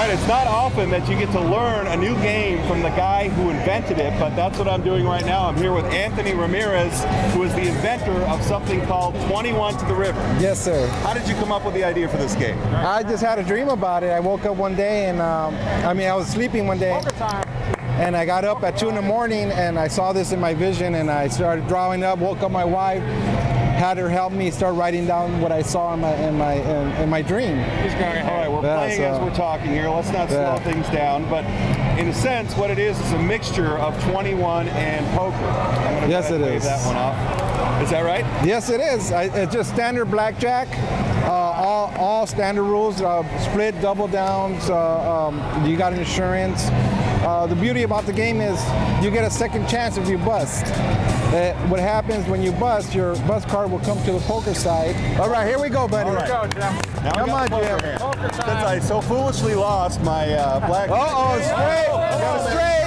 It's not often that you get to learn a new game from the guy who invented it, but that's what I'm doing right now. I'm here with Anthony Ramirez, who is the inventor of something called 21 to the River. Yes, sir. How did you come up with the idea for this game? I just had a dream about it. I woke up one day and, I was sleeping one day. And I got up at 2 in the morning and I saw this in my vision and I started drawing up, woke up my wife, had her help me start writing down what I saw in my dream. All right, we're playing as we're talking here. Let's not slow things down. But in a sense, what it is a mixture of 21 and poker. Yes, it is. That one off. Is that right? Yes, it is. It's just standard blackjack. All standard rules. Split, double downs. You got insurance. The beauty about the game is you get a second chance if you bust. What happens when you bust, your bust card will come to the poker side. All right, here we go, buddy. All right. Here we go, Jim. Now Come on, Jim. Since I so foolishly lost my black. Uh-oh, straight. Got a straight.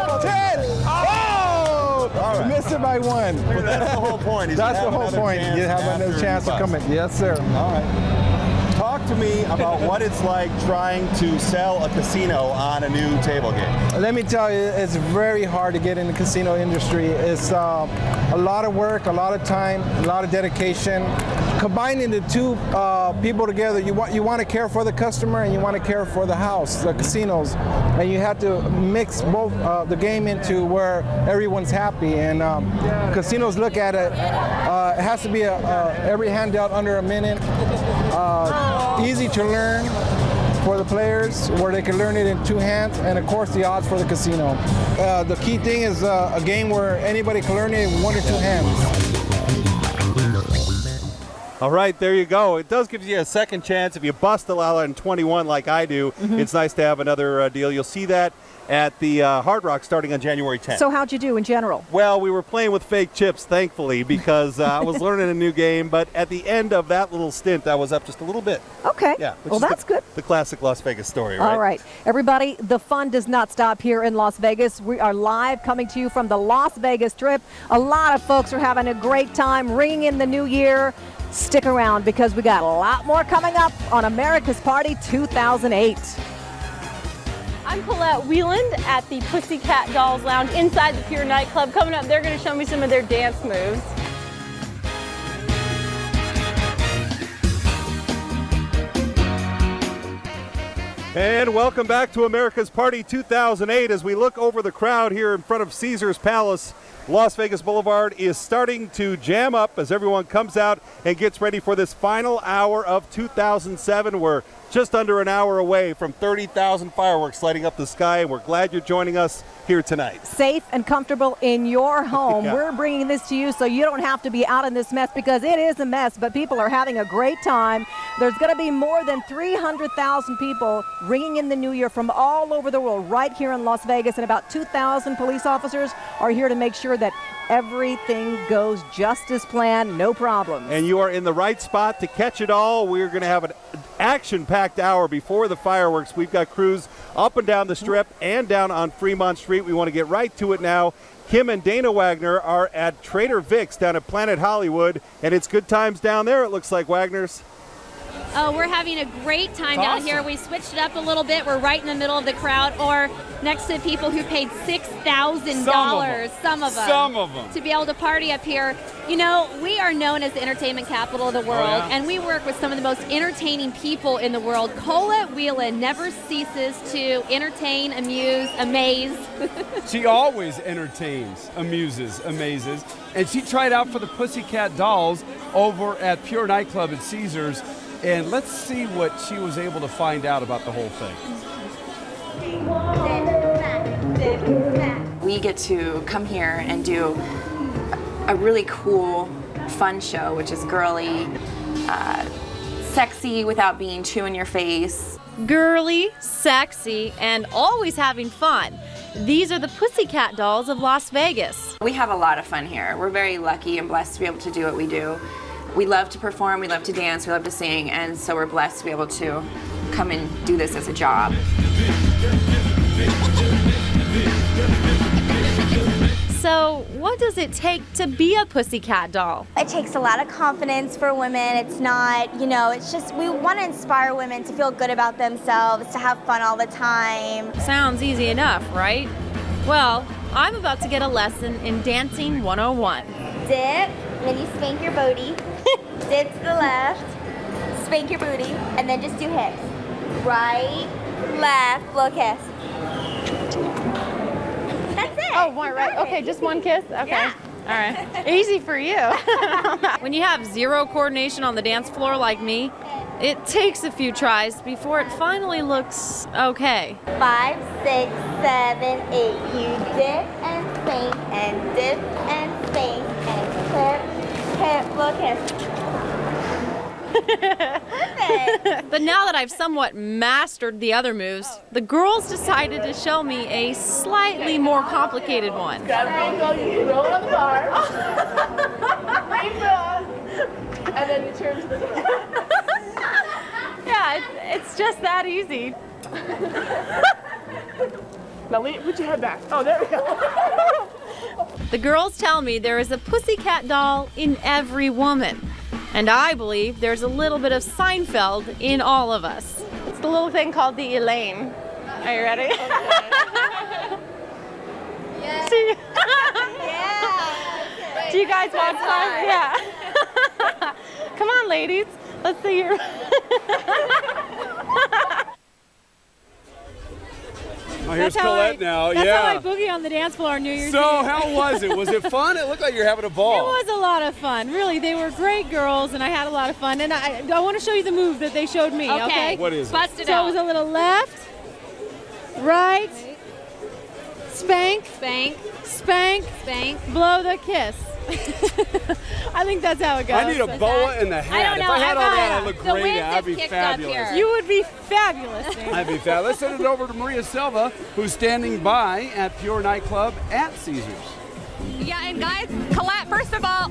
No, 10. Oh! All right. Missed it by 1. Well, that's the whole point. That's the whole point. You have another chance to come in. Yes, sir. All right. Talk to me about what it's like trying to sell a casino on a new table game. Let me tell you, it's very hard to get in the casino industry. It's a lot of work, a lot of time, a lot of dedication. Combining the two people together, you want to care for the customer and you want to care for the house, the casinos, and you have to mix both the game into where everyone's happy. And casinos look at it. It has to be every hand dealt under a minute. Easy to learn for the players, where they can learn it in 2 hands, and of course the odds for the casino. The key thing is a game where anybody can learn it in 1 or 2 hands. All right, there you go. It does give you a second chance. If you bust a lot in 21 like I do, it's nice to have another deal. You'll see that at the Hard Rock starting on January 10th. So how'd you do in general? Well, we were playing with fake chips, thankfully, because I was learning a new game. But at the end of that little stint, I was up just a little bit. Okay. Yeah. Well, that's good. The classic Las Vegas story, right? All right. Everybody, the fun does not stop here in Las Vegas. We are live coming to you from the Las Vegas Strip. A lot of folks are having a great time ringing in the new year. Stick around because we got a lot more coming up on America's Party 2008. I'm Colette Wieland at the Pussycat Dolls Lounge inside the Pure nightclub. Coming up, they're going to show me some of their dance moves. And welcome back to America's Party 2008 as we look over the crowd here in front of Caesars Palace. Las Vegas Boulevard is starting to jam up as everyone comes out and gets ready for this final hour of 2007. We're just under an hour away from 30,000 fireworks lighting up the sky, and we're glad you're joining us here tonight. Safe and comfortable in your home. Yeah. We're bringing this to you so you don't have to be out in this mess, because it is a mess, but people are having a great time. There's going to be more than 300,000 people ringing in the new year from all over the world right here in Las Vegas, and about 2,000 police officers are here to make sure that everything goes just as planned, no problems. And you are in the right spot to catch it all. We're going to have an action-packed hour before the fireworks. We've got crews up and down the Strip and down on Fremont Street. We want to get right to it now. Kim and Dana Wagner are at Trader Vic's down at Planet Hollywood, and it's good times down there, it looks like, Wagner's. Oh, we're having a great time down here. We switched it up a little bit. We're right in the middle of the crowd, or next to people who paid $6,000, some of them, to be able to party up here. You know, we are known as the entertainment capital of the world, and we work with some of the most entertaining people in the world. Colette Whelan never ceases to entertain, amuse, amaze. She always entertains, amuses, amazes. And she tried out for the Pussycat Dolls over at Pure Nightclub at Caesars. And let's see what she was able to find out about the whole thing. We get to come here and do a really cool, fun show, which is girly, sexy without being too in your face. Girly, sexy, and always having fun. These are the Pussycat Dolls of Las Vegas. We have a lot of fun here. We're very lucky and blessed to be able to do what we do. We love to perform, we love to dance, we love to sing, and so we're blessed to be able to come and do this as a job. So, what does it take to be a Pussycat Doll? It takes a lot of confidence for women. It's not, you know, it's just we want to inspire women to feel good about themselves, to have fun all the time. Sounds easy enough, right? Well, I'm about to get a lesson in Dancing 101. Dip, then you spank your booty. Dip to the left, spank your booty, and then just do hips. Right, left, blow kiss. That's it. Oh, one, right. Okay, just one kiss? Okay. Yeah. All right. Easy for you. When you have zero coordination on the dance floor like me, it takes a few tries before it finally looks okay. 5, 6, 7, 8. You dip and spank and dip and spank and hip, blow kiss. Perfect. But now that I've somewhat mastered the other moves, the girls decided to show me a slightly more complicated one. You roll on the bar. And then you turn to the door. Yeah, it's just that easy. Now put your head back. Oh, there we go. The girls tell me there is a pussycat doll in every woman. And I believe there's a little bit of Seinfeld in all of us. It's the little thing called the Elaine. Are you ready? Yeah. See? Yeah. Do you guys want some? Yeah. Come on, ladies. Let's see your... Oh, here's Colette now. That's yeah. how I boogie on the dance floor on New Year's Eve. So how was it? Was it fun? It looked like you're having a ball. It was a lot of fun. Really, they were great girls, and I had a lot of fun. And I want to show you the move that they showed me, okay? What is it? Bust it out. So it was a little left, right, spank, spank, spank, spank, blow the kiss. I think that's how it goes. I need a boa in the hat. I don't know. If I had all that, I'd The look great. winds I'd have be kicked up fabulous. here. You would be fabulous. I'd be fabulous. Let's send it over to Maria Silva, who's standing by at Pure Nightclub at Caesars. Yeah, and guys, Colette, first of all,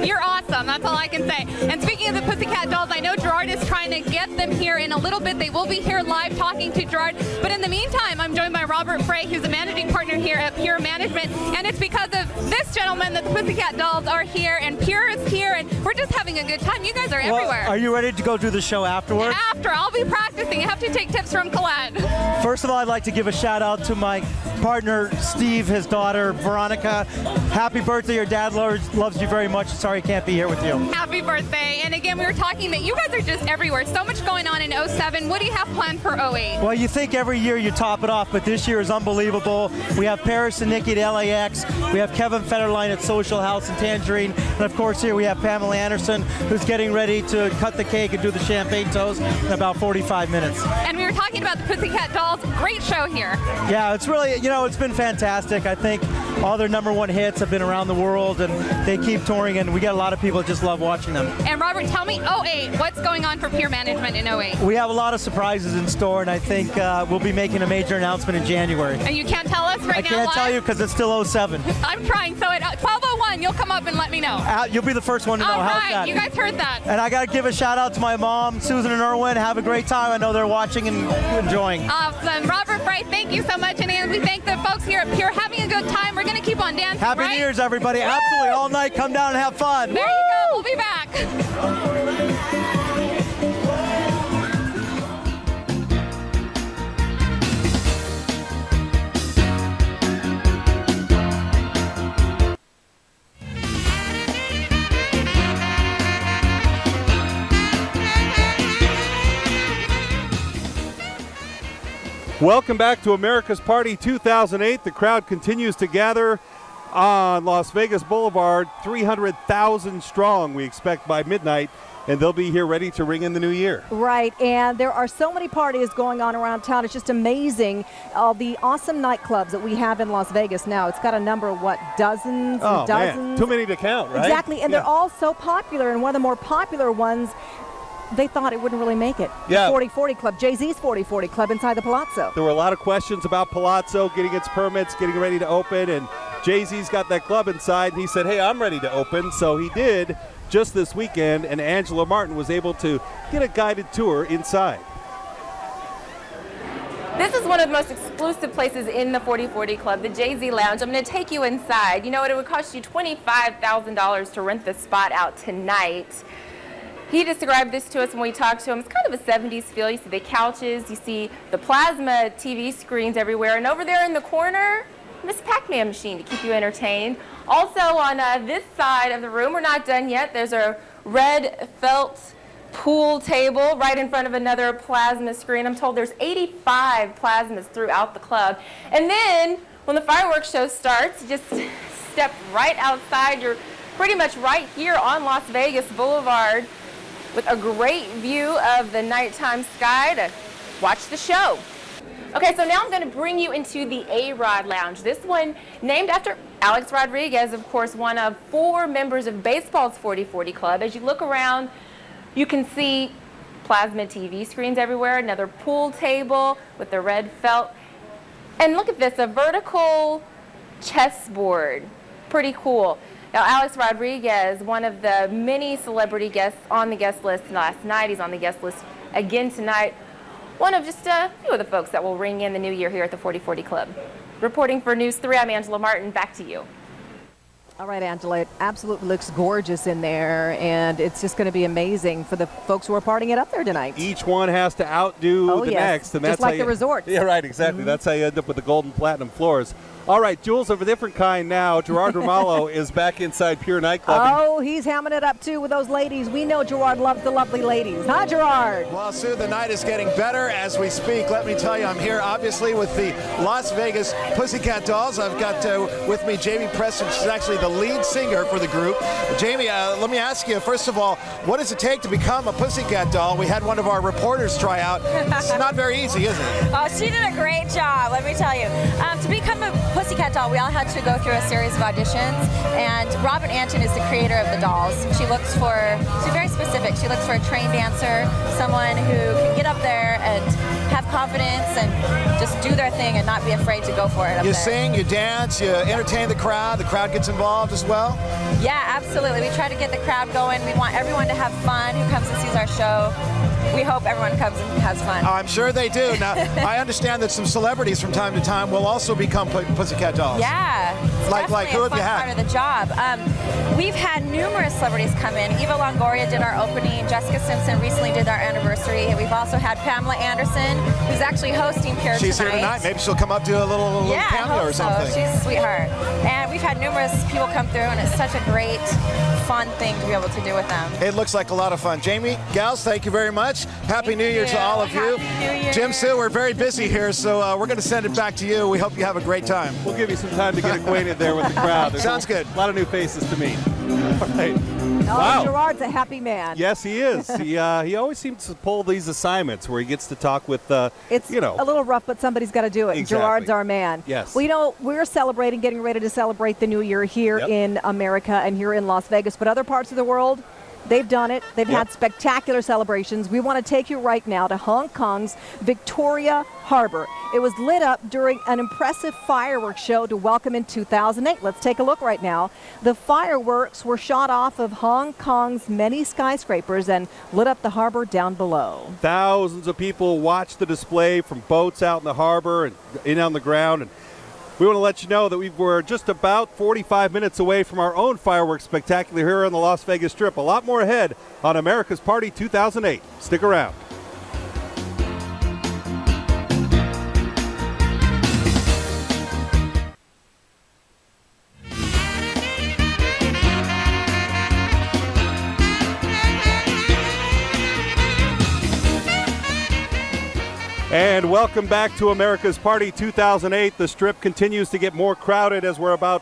you're awesome. That's all I can say. And speaking of the Pussycat Dolls, I know Gerard is trying to get them here in a little bit. They will be here live talking to Gerard. But in the meantime, I'm joined by Robert Frey, who's a managing partner here at Pure Management. And it's because of this gentleman that the Pussycat Dolls are here, and Pure is here, and we're just having a good time. You guys are everywhere. Are you ready to go do the show afterwards? After, I'll be practicing. I have to take tips from Colette. First of all, I'd like to give a shout out to my partner, Steve, his daughter, Veronica. Happy birthday. Your dad loves you very much. Sorry he can't be here with you. Happy birthday. And again, we were talking that you guys are just everywhere. So much going on in 07. What do you have planned for 08? Well, you think every year you top it off, but this year is unbelievable. We have Paris and Nikki at LAX. We have Kevin Federline at Social House in Tangerine. And of course, here we have Pamela Anderson, who's getting ready to cut the cake and do the champagne toast in about 45 minutes. And we were talking about the Pussycat Dolls. Great show here. Yeah, it's really, it's been fantastic. I think all their #1 hits have been around the world, and they keep touring, and we get a lot of people that just love watching them. And Robert, tell me 08. What's going on for Pure Management in 08? We have a lot of surprises in store, and I think we'll be making a major announcement in January. And you can't tell us right now? I can't tell you because it's still 07. I'm trying. So at 12:01, you'll come up and let me know. You'll be the first one to know. All How's right, that? you guys heard that. And I got to give a shout out to my mom, Susan and Irwin. Have a great time. I know they're watching and enjoying. Awesome. Robert Frey, thank you so much. And we thank the folks here at Pure having a good time. We're going to keep on dancing. Happy New Year's, everybody. Woo! Absolutely. All night. Come down and have fun. There you go. We'll be back. Welcome back to America's Party 2008. The crowd continues to gather on Las Vegas Boulevard, 300,000 strong, we expect by midnight, and they'll be here ready to ring in the new year. Right, and there are so many parties going on around town. It's just amazing, all the awesome nightclubs that we have in Las Vegas now. It's got a number of, dozens and dozens? Man. Too many to count, right? Exactly, and they're all so popular, and one of the more popular ones, they thought it wouldn't really make it. Yeah. The 4040 Club, Jay-Z's 4040 Club inside the Palazzo. There were a lot of questions about Palazzo getting its permits, getting ready to open, and Jay-Z's got that club inside, and he said, hey, I'm ready to open. So he did just this weekend, and Angela Martin was able to get a guided tour inside. This is one of the most exclusive places in the 4040 Club, the Jay-Z Lounge. I'm going to take you inside. You know what? It would cost you $25,000 to rent the spot out tonight. He described this to us when we talked to him. It's kind of a 70s feel. You see the couches, you see the plasma TV screens everywhere, and over there in the corner, Miss Pac-Man machine to keep you entertained. Also on this side of the room, we're not done yet, there's a red felt pool table right in front of another plasma screen. I'm told there's 85 plasmas throughout the club. And then when the fireworks show starts, you just step right outside. You're pretty much right here on Las Vegas Boulevard with a great view of the nighttime sky to watch the show. Okay, so now I'm going to bring you into the A-Rod Lounge. This one named after Alex Rodriguez, of course, one of 4 members of baseball's 4040 Club. As you look around, you can see plasma TV screens everywhere, another pool table with the red felt. And look at this, a vertical chessboard. Pretty cool. Now, Alex Rodriguez, one of the many celebrity guests on the guest list last night, he's on the guest list again tonight. One of just a few of the folks that will ring in the new year here at the 4040 Club. Reporting for News 3, I'm Angela Martin. Back to you. All right, Angela, it absolutely looks gorgeous in there, and it's just going to be amazing for the folks who are partying it up there tonight. Each one has to outdo the next. And just that's like how the resort. Yeah, right, exactly. That's how you end up with the gold and platinum floors. All right, jewels of a different kind now. Gerard Romalo is back inside Pure Nightclub. Oh, he's hamming it up, too, with those ladies. We know Gerard loves the lovely ladies. Huh, Gerard? Well, Sue, the night is getting better as we speak. Let me tell you, I'm here, obviously, with the Las Vegas Pussycat Dolls. I've got with me Jamie Preston. She's actually the lead singer for the group. Jamie, let me ask you, first of all, what does it take to become a Pussycat Doll? We had one of our reporters try out. It's not very easy, is it? Oh, she did a great job, let me tell you. To become a Pussycat Doll, we all had to go through a series of auditions, and Robin Anton is the creator of the dolls. She's very specific. She looks for a trained dancer, someone who can get up there and have confidence and just do their thing and not be afraid to go for it up there. You sing, you dance, you entertain the crowd gets involved as well? Yeah, absolutely. We try to get the crowd going. We want everyone to have fun who comes and sees our show. We hope everyone comes and has fun. I'm sure they do. Now, I understand that some celebrities from time to time will also become Pussycat Dolls. Yeah. Like who have you had? Part of the job. We've had numerous celebrities come in. Eva Longoria did our opening. Jessica Simpson recently did our anniversary. We've also had Pamela Anderson, who's actually hosting Pure She's here tonight. Maybe she'll come up, do a little cameo or something. So. She's a sweetheart. And we've had numerous people come through, and it's such a great, fun thing to be able to do with them. It looks like a lot of fun. Jamie, gals, thank you very much. Happy New Year to all of you. Happy New Year. Jim, Sue, we're very busy here, so we're going to send it back to you. We hope you have a great time. We'll give you some time to get acquainted there with the crowd. Sounds good. A lot of new faces to meet. All right. Oh, Wow. Gerard's a happy man. Yes, he is. He always seems to pull these assignments where he gets to talk with, it's a little rough, but somebody's got to do it. Exactly. Gerard's our man. Yes. Well, we're celebrating, getting ready to celebrate the new year here in America and here in Las Vegas, but other parts of the world, they've done it. They've had spectacular celebrations. We want to take you right now to Hong Kong's Victoria Harbor. It was lit up during an impressive fireworks show to welcome in 2008. Let's take a look right now. The fireworks were shot off of Hong Kong's many skyscrapers and lit up the harbor down below. Thousands of people watched the display from boats out in the harbor and in on the ground. And we want to let you know that we're just about 45 minutes away from our own fireworks spectacular here on the Las Vegas Strip. A lot more ahead on America's Party 2008. Stick around. And welcome back to America's Party 2008. The Strip continues to get more crowded as we're about,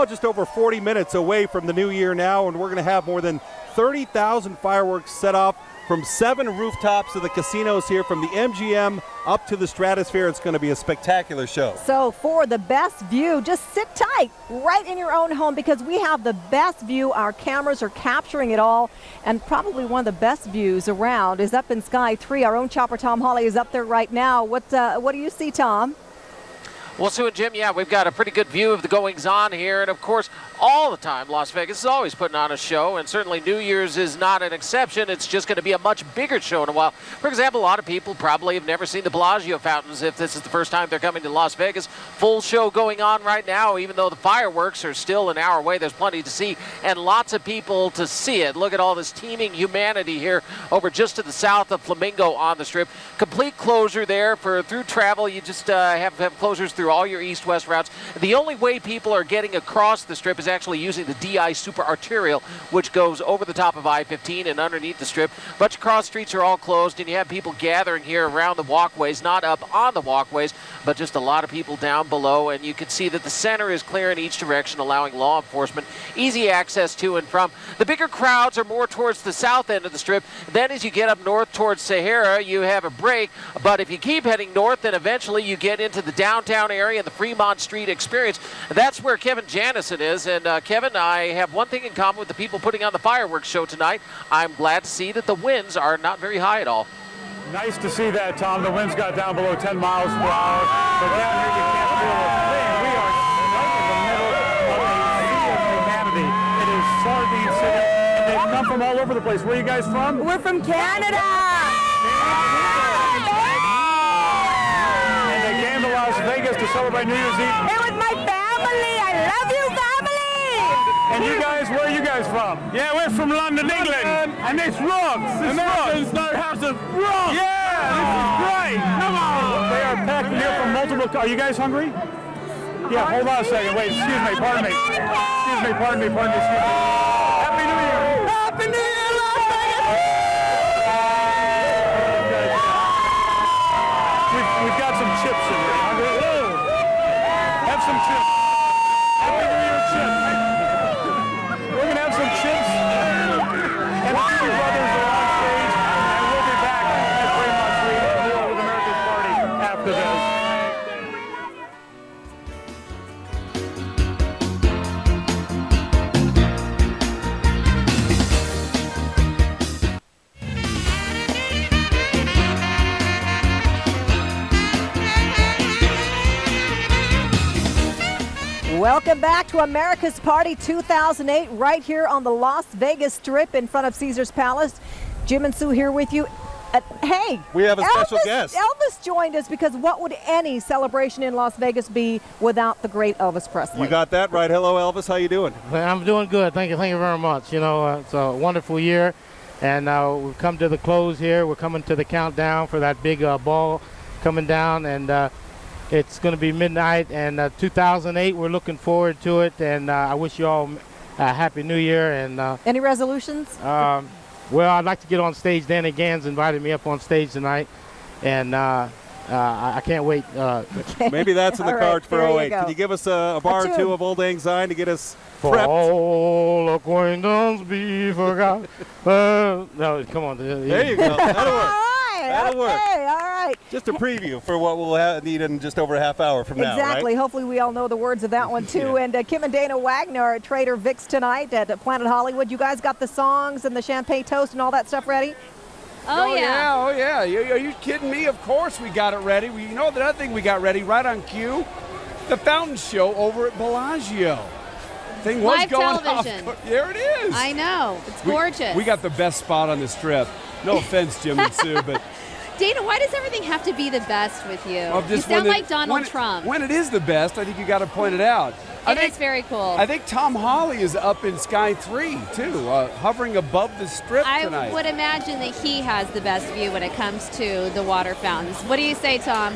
just over 40 minutes away from the new year now, and we're going to have more than 30,000 fireworks set off from 7 rooftops of the casinos here from the MGM up to the Stratosphere. It's going to be a spectacular show. So for the best view, just sit tight right in your own home because we have the best view. Our cameras are capturing it all, and probably one of the best views around is up in Sky 3. Our own chopper Tom Hawley is up there right now. What do you see, Tom? Well, Sue and Jim, we've got a pretty good view of the goings-on here. And, of course, all the time, Las Vegas is always putting on a show, and certainly New Year's is not an exception. It's just going to be a much bigger show in a while. For example, a lot of people probably have never seen the Bellagio fountains if this is the first time they're coming to Las Vegas. Full show going on right now, even though the fireworks are still an hour away. There's plenty to see and lots of people to see it. Look at all this teeming humanity here over just to the south of Flamingo on the Strip. Complete closure there through travel. You just have closures through all your east-west routes. The only way people are getting across the Strip is actually using the DI Super Arterial, which goes over the top of I-15 and underneath the Strip. A bunch of cross streets are all closed, and you have people gathering here around the walkways, not up on the walkways, but just a lot of people down below. And you can see that the center is clear in each direction, allowing law enforcement easy access to and from. The bigger crowds are more towards the south end of the Strip. Then as you get up north towards Sahara, you have a break. But if you keep heading north, then eventually you get into the downtown area and the Fremont Street experience. That's where Kevin Janison is, and And Kevin, I have one thing in common with the people putting on the fireworks show tonight. I'm glad to see that the winds are not very high at all. Nice to see that, Tom. The winds got down below 10 miles per hour. But down here you can't feel a thing. We are right in the middle of a sea of humanity. It is Sardine City, and they've come from all over the place. Where are you guys from? We're from Canada. And they came to Las Vegas to celebrate New Year's Eve. It was my family. I love you, family. And you guys, where are you guys from? Yeah, we're from London, England. And this rocks. Americans know how to rock. Yeah, this is great. Come on. They are packed here from multiple. Are you guys hungry? Yeah, hold on a second. Wait, excuse me. Pardon me. Excuse me. Excuse me. Happy New Year. Happy New Year, Las Vegas. We've got some chips in here. Hungry? Have some chips. Happy New Year chips. We're going to have some chips. And the two brothers are on stage. And we'll be back at Fremont Street for more with America's Party after this. Welcome back to America's Party 2008 right here on the Las Vegas Strip in front of Caesar's Palace. Jim and Sue here with you. Hey, we have a special guest. Elvis joined us because what would any celebration in Las Vegas be without the great Elvis Presley? You got that right. Hello, Elvis. How you doing? I'm doing good. Thank you very much. You know, it's a wonderful year, and we've come to the close here. We're coming to the countdown for that big ball coming down, and it's going to be midnight. And 2008, we're looking forward to it, and I wish you all a happy New Year. And any resolutions? Well, I'd like to get on stage. Danny Gans invited me up on stage tonight, and I can't wait. Maybe that's in the cards for 08. Can you give us a bar or two of Old Lang Syne to get us prepped? For all acquaintance be forgot. No, come on. There you go. That'll work. That'll work. Okay, all right. Just a preview for what we'll need in just over a half hour from now, Exactly. right? Hopefully we all know the words of that one, too. And Kim and Dana Wagner are at Trader Vic's tonight at Planet Hollywood. You guys got the songs and the champagne toast and all that stuff ready? Oh yeah. Are you kidding me? Of course we got it ready. You know the other thing we got ready right on cue? The fountain show over at Bellagio. Thing was Live going television. off. There it is. I know. It's gorgeous. We got the best spot on the Strip. No offense, Jim and Sue, but Dana, why does everything have to be the best with you? You just sound like Donald Trump. When it is the best, I think you got to point it out. It is very cool. I think Tom Hawley is up in Sky 3, too, hovering above the Strip tonight. I would imagine that he has the best view when it comes to the water fountains. What do you say, Tom?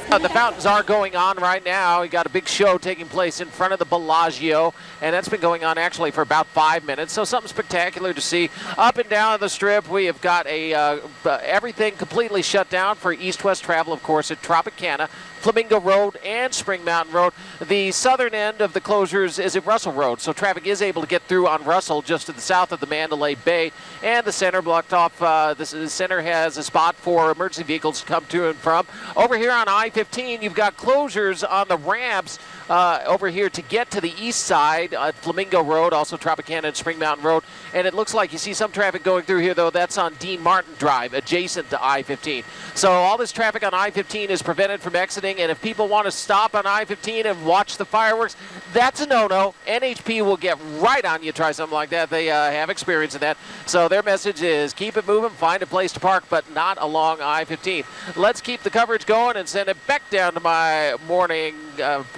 The fountains are going on right now. We got a big show taking place in front of the Bellagio, and that's been going on actually for about 5 minutes. So something spectacular to see. Up and down the Strip, we have got everything completely shut down for east-west travel, of course, at Tropicana, Flamingo Road, and Spring Mountain Road. The southern end of the closures is at Russell Road, so traffic is able to get through on Russell just to the south of the Mandalay Bay, and the center blocked off. The center has a spot for emergency vehicles to come to and from. Over here on I-15, you've got closures on the ramps over here to get to the east side at Flamingo Road, also Tropicana and Spring Mountain Road, and it looks like you see some traffic going through here, though. That's on Dean Martin Drive, adjacent to I-15. So all this traffic on I-15 is prevented from exiting, and if people want to stop on I-15 and watch the fireworks, that's a no-no. NHP will get right on you, try something like that. They have experience in that. So their message is keep it moving, find a place to park, but not along I-15. Let's keep the coverage going and send it back down to my morning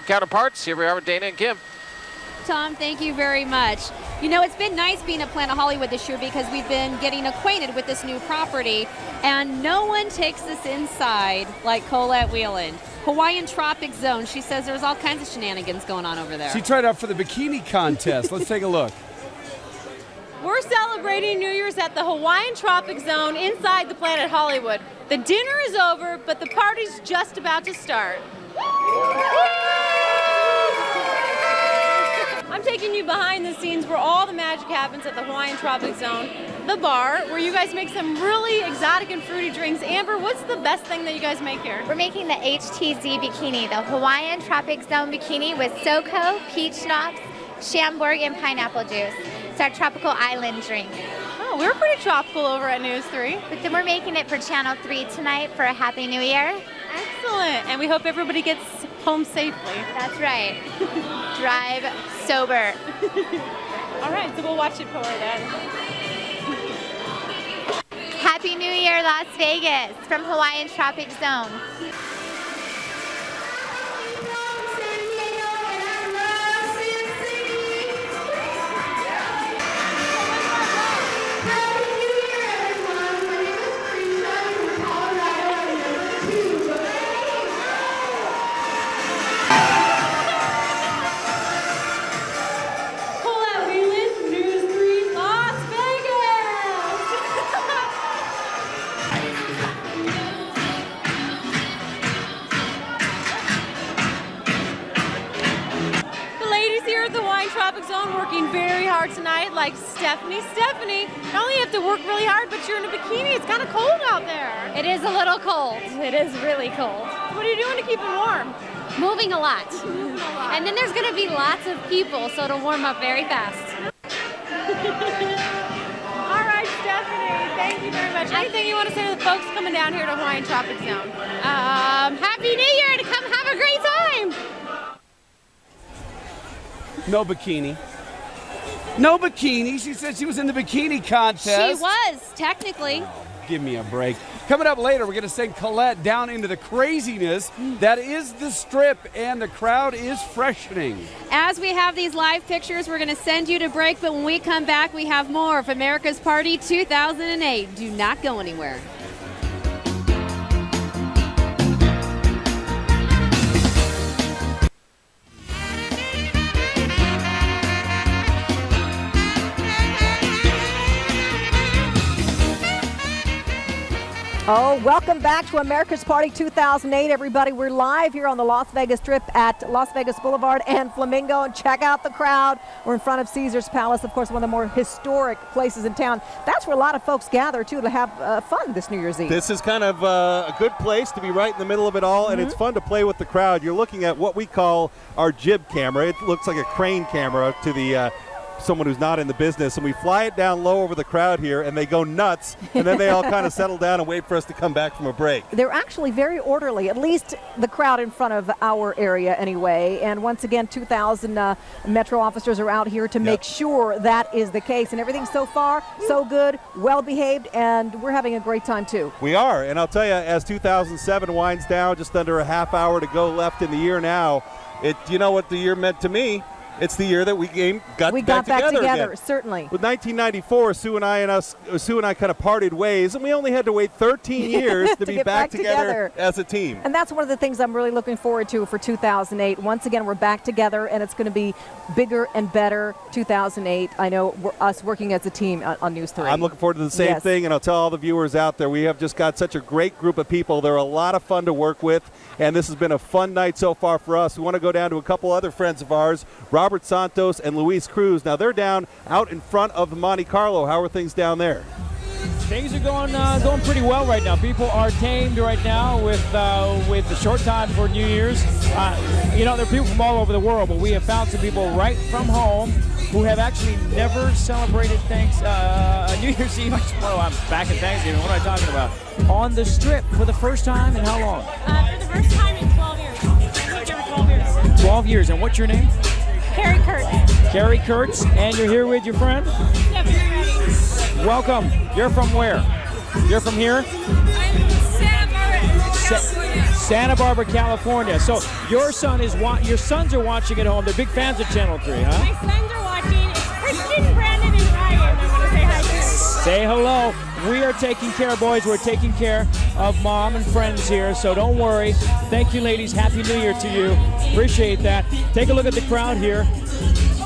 counterparts. Here we are with Dana and Kim. Tom, thank you very much. You know, it's been nice being at Planet Hollywood this year because we've been getting acquainted with this new property, and no one takes us inside like Colette Wheeland. Hawaiian Tropic Zone. She says there's all kinds of shenanigans going on over there. She tried out for the bikini contest. Let's take a look. We're celebrating New Year's at the Hawaiian Tropic Zone inside the Planet Hollywood. The dinner is over, but the party's just about to start. I'm taking you behind the scenes where all the magic happens at the Hawaiian Tropic Zone. the bar, where you guys make some really exotic and fruity drinks. Amber, what's the best thing that you guys make here? We're making the HTZ bikini, the Hawaiian Tropic Zone bikini with SoCo, peach schnapps, Chambord, and pineapple juice. It's our tropical island drink. Oh, we're pretty tropical over at News 3. But then we're making it for Channel 3 tonight for a Happy New Year. Excellent. And we hope everybody gets home safely. That's right. Drive sober. All right, so we'll watch it pour then. Happy New Year, Las Vegas, from Hawaiian Tropic Zone. Zone working very hard tonight, like Stephanie. Stephanie, not only have to work really hard, but you're in a bikini. It's kind of cold out there. It is a little cold. It is really cold. What are you doing to keep it warm? Moving a lot. And then there's going to be lots of people, so it'll warm up very fast. All right, Stephanie, thank you very much. Anything you want to say to the folks coming down here to Hawaiian Tropic Zone? Happy New Year, and come have a great time. No bikini. No bikini. She said she was in the bikini contest. She was, technically. Give me a break. Coming up later, we're going to send Colette down into the craziness that is the Strip, and the crowd is freshening. As we have these live pictures, we're going to send you to break, but when we come back, we have more of America's Party 2008. Do not go anywhere. Oh, welcome back to America's Party 2008, everybody. We're live here on the Las Vegas Strip at Las Vegas Boulevard and Flamingo. And check out the crowd. We're in front of Caesar's Palace, of course, one of the more historic places in town. That's where a lot of folks gather, too, to have fun this New Year's Eve. This is kind of a good place to be right in the middle of it all, and it's fun to play with the crowd. You're looking at what we call our jib camera. It looks like a crane camera to the someone who's not in the business, and we fly it down low over the crowd here, and they go nuts, and then they all kind of settle down and wait for us to come back from a break. They're actually very orderly, at least the crowd in front of our area anyway. And once again, 2,000 Metro officers are out here to make sure that is the case. And everything so far, so good, well behaved, and we're having a great time too. We are, and I'll tell you, as 2007 winds down, just under a half hour to go left in the year now, you know what the year meant to me? It's the year that we got back together again. Certainly. With 1994, Sue and I kind of parted ways, and we only had to wait 13 years to be back together as a team. And that's one of the things I'm really looking forward to for 2008. Once again, we're back together, and it's going to be bigger and better 2008. I know us working as a team on News 3. I'm looking forward to the same thing, and I'll tell all the viewers out there, we have just got such a great group of people. They're a lot of fun to work with, and this has been a fun night so far for us. We want to go down to a couple other friends of ours, Robert Santos and Luis Cruz. Now they're down out in front of Monte Carlo. How are things down there? Things are going pretty well right now. People are tamed right now with the short time for New Year's. There are people from all over the world, but we have found some people right from home who have actually never celebrated New Year's Eve. Oh, I'm back in Thanksgiving. What am I talking about? On the Strip for the first time in how long? For the first time in 12 years. I've been here for 12 years. 12 years. And what's your name? Carrie Kurtz. Carrie Kurtz, and you're here with your friend? Stephanie. Welcome. You're from where? You're from here? I'm from Santa Barbara, California. Santa Barbara, California. So your sons are watching at home. They're big fans of Channel 3, huh? My sons are watching. It's Christian, Brandon, and Ryan. I'm going to say hi to. Say hello. We are taking care, boys. We're taking care of Mom and friends here, so don't worry. Thank you, ladies. Happy New Year to you. Appreciate that. Take a look at the crowd here.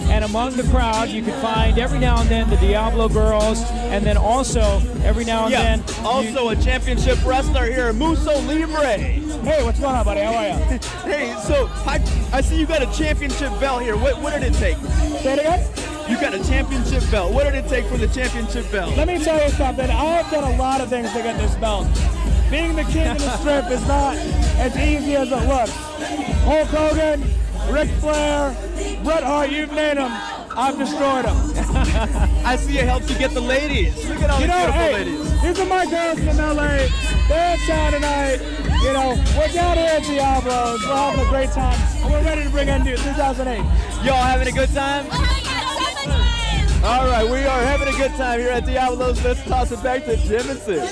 And among the crowd, you can find every now and then the Diablo girls, and then also every now and then. Also a championship wrestler here, Muso Libre. Hey, what's going on, buddy? How are you? Hey, so I see you got a championship belt here. What did it take? Say it again? You got a championship belt. What did it take for the championship belt? Let me tell you something. I've done a lot of things to get this belt. Being the king of the strip is not as easy as it looks. Hulk Hogan, Ric Flair, Bret Hart, you've named them. I've destroyed them. I see it helps you get the ladies. Look at all these beautiful ladies. These are my girls from LA. They're in town tonight. We're down here at Diablo's. We're having a great time. And we're ready to bring in 2008. Y'all having a good time? All right, we are having a good time here at Diablo's. Let's toss it back to Jim and Sue.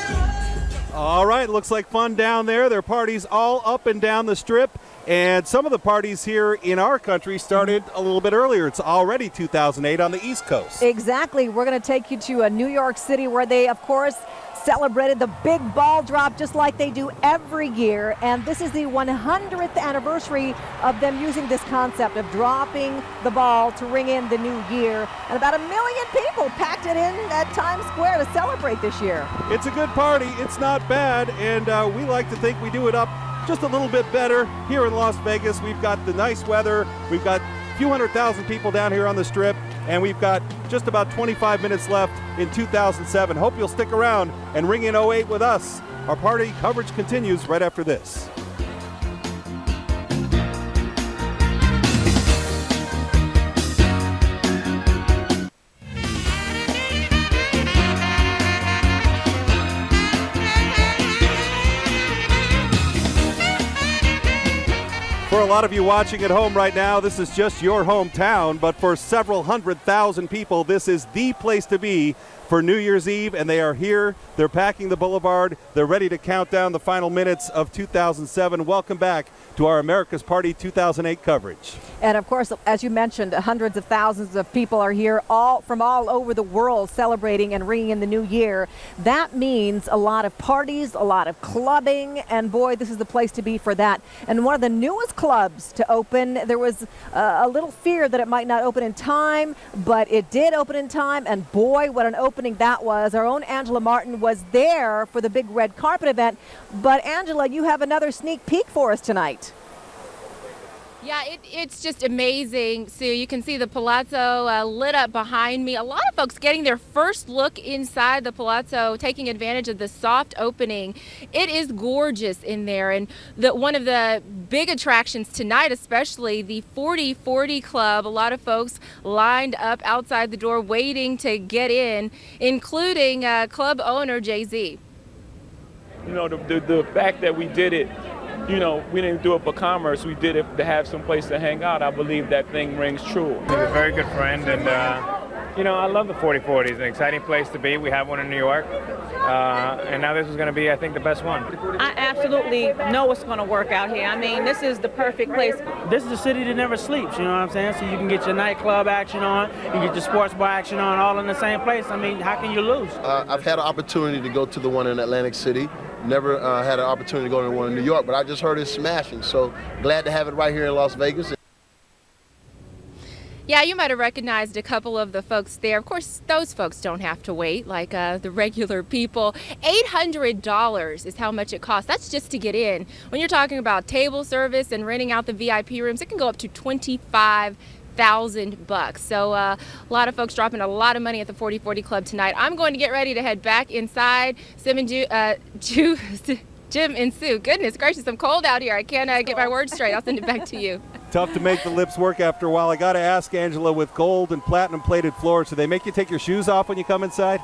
All right, looks like fun down there. There are parties all up and down the strip. And some of the parties here in our country started a little bit earlier. It's already 2008 on the East Coast. Exactly. We're going to take you to New York City, where they, of course, celebrated the big ball drop just like they do every year. And this is the 100th anniversary of them using this concept of dropping the ball to ring in the new year. And about 1 million people packed it in at Times Square to celebrate this year. It's a good party. It's not bad. And we like to think we do it up just a little bit better here in Las Vegas. We've got the nice weather. We've got a few 100,000 people down here on the strip, and we've got just about 25 minutes left in 2007. Hope you'll stick around and ring in 08 with us. Our party coverage continues right after this. For a lot of you watching at home right now, this is just your hometown, but for several 100,000 people, this is the place to be for New Year's Eve, and they are here. They're packing the boulevard. They're ready to count down the final minutes of 2007. Welcome back to our America's Party 2008 coverage. And of course, as you mentioned, hundreds of thousands of people are here, all from all over the world, celebrating and ringing in the new year. That means a lot of parties, a lot of clubbing, and boy, this is the place to be for that. And one of the newest clubs to open, there was a little fear that it might not open in time, but it did open in time, and boy, what an opening that was. Our own Angela Martin was there for the big red carpet event. But Angela, you have another sneak peek for us tonight. Yeah, it's just amazing, Sue. You can see the Palazzo lit up behind me. A lot of folks getting their first look inside the Palazzo, taking advantage of the soft opening. It is gorgeous in there, and one of the big attractions tonight, especially the 4040 Club. A lot of folks lined up outside the door waiting to get in, including club owner Jay-Z. The fact that we did it, we didn't do it for commerce. We did it to have some place to hang out. I believe that thing rings true. He's a very good friend, and, I love the 4040. It's an exciting place to be. We have one in New York, and now this is going to be, I think, the best one. I absolutely know it's going to work out here. I mean, this is the perfect place. This is a city that never sleeps, you know what I'm saying? So you can get your nightclub action on, you get your sports bar action on, all in the same place. I mean, how can you lose? I've had an opportunity to go to the one in Atlantic City. Never had an opportunity to go to the one in New York, but I just heard it's smashing. So glad to have it right here in Las Vegas. Yeah, you might have recognized a couple of the folks there. Of course, those folks don't have to wait like the regular people. $800 is how much it costs. That's just to get in. When you're talking about table service and renting out the VIP rooms, it can go up to $25,000. So a lot of folks dropping a lot of money at the 4040 Club tonight. I'm going to get ready to head back inside. Jim and Sue, goodness gracious, I'm cold out here. I can't get my words straight. I'll send it back to you. Tough to make the lips work after a while. I got to ask, Angela, with gold and platinum plated floors, do they make you take your shoes off when you come inside?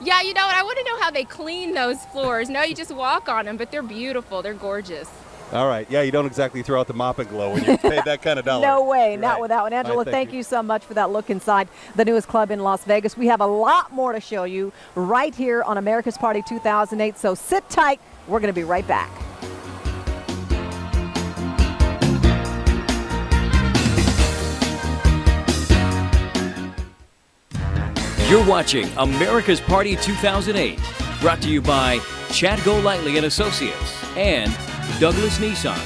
Yeah, you know what? I want to know how they clean those floors. No, you just walk on them, but they're beautiful. They're gorgeous. All right. Yeah, you don't exactly throw out the mop and glow when you pay that kind of dollar. No way. Right. Not without one. Angela, Right, thank you so much for that look inside the newest club in Las Vegas. We have a lot more to show you right here on America's Party 2008, so sit tight. We're going to be right back. You're watching America's Party 2008, brought to you by Chad Golightly and Associates and Douglas Nissan.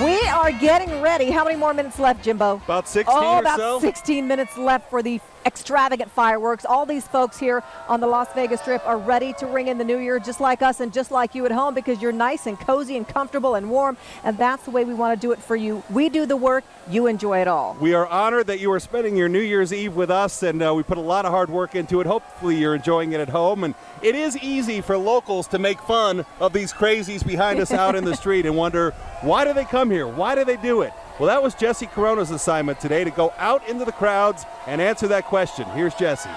We are getting ready. How many more minutes left, Jimbo? About 16 or about so. 16 minutes left for the extravagant fireworks. All these folks here on the Las Vegas Strip are ready to ring in the new year, just like us and just like you at home, because you're nice and cozy and comfortable and warm, and that's the way we want to do it for you. We do the work, you enjoy it all. We are honored that you are spending your New Year's Eve with us, and we put a lot of hard work into it. Hopefully you're enjoying it at home, and it is easy for locals to make fun of these crazies behind us out in the street and wonder, why do they come here? Why do they do it? Well, that was Jesse Corona's assignment today, to go out into the crowds and answer that question. Here's Jesse.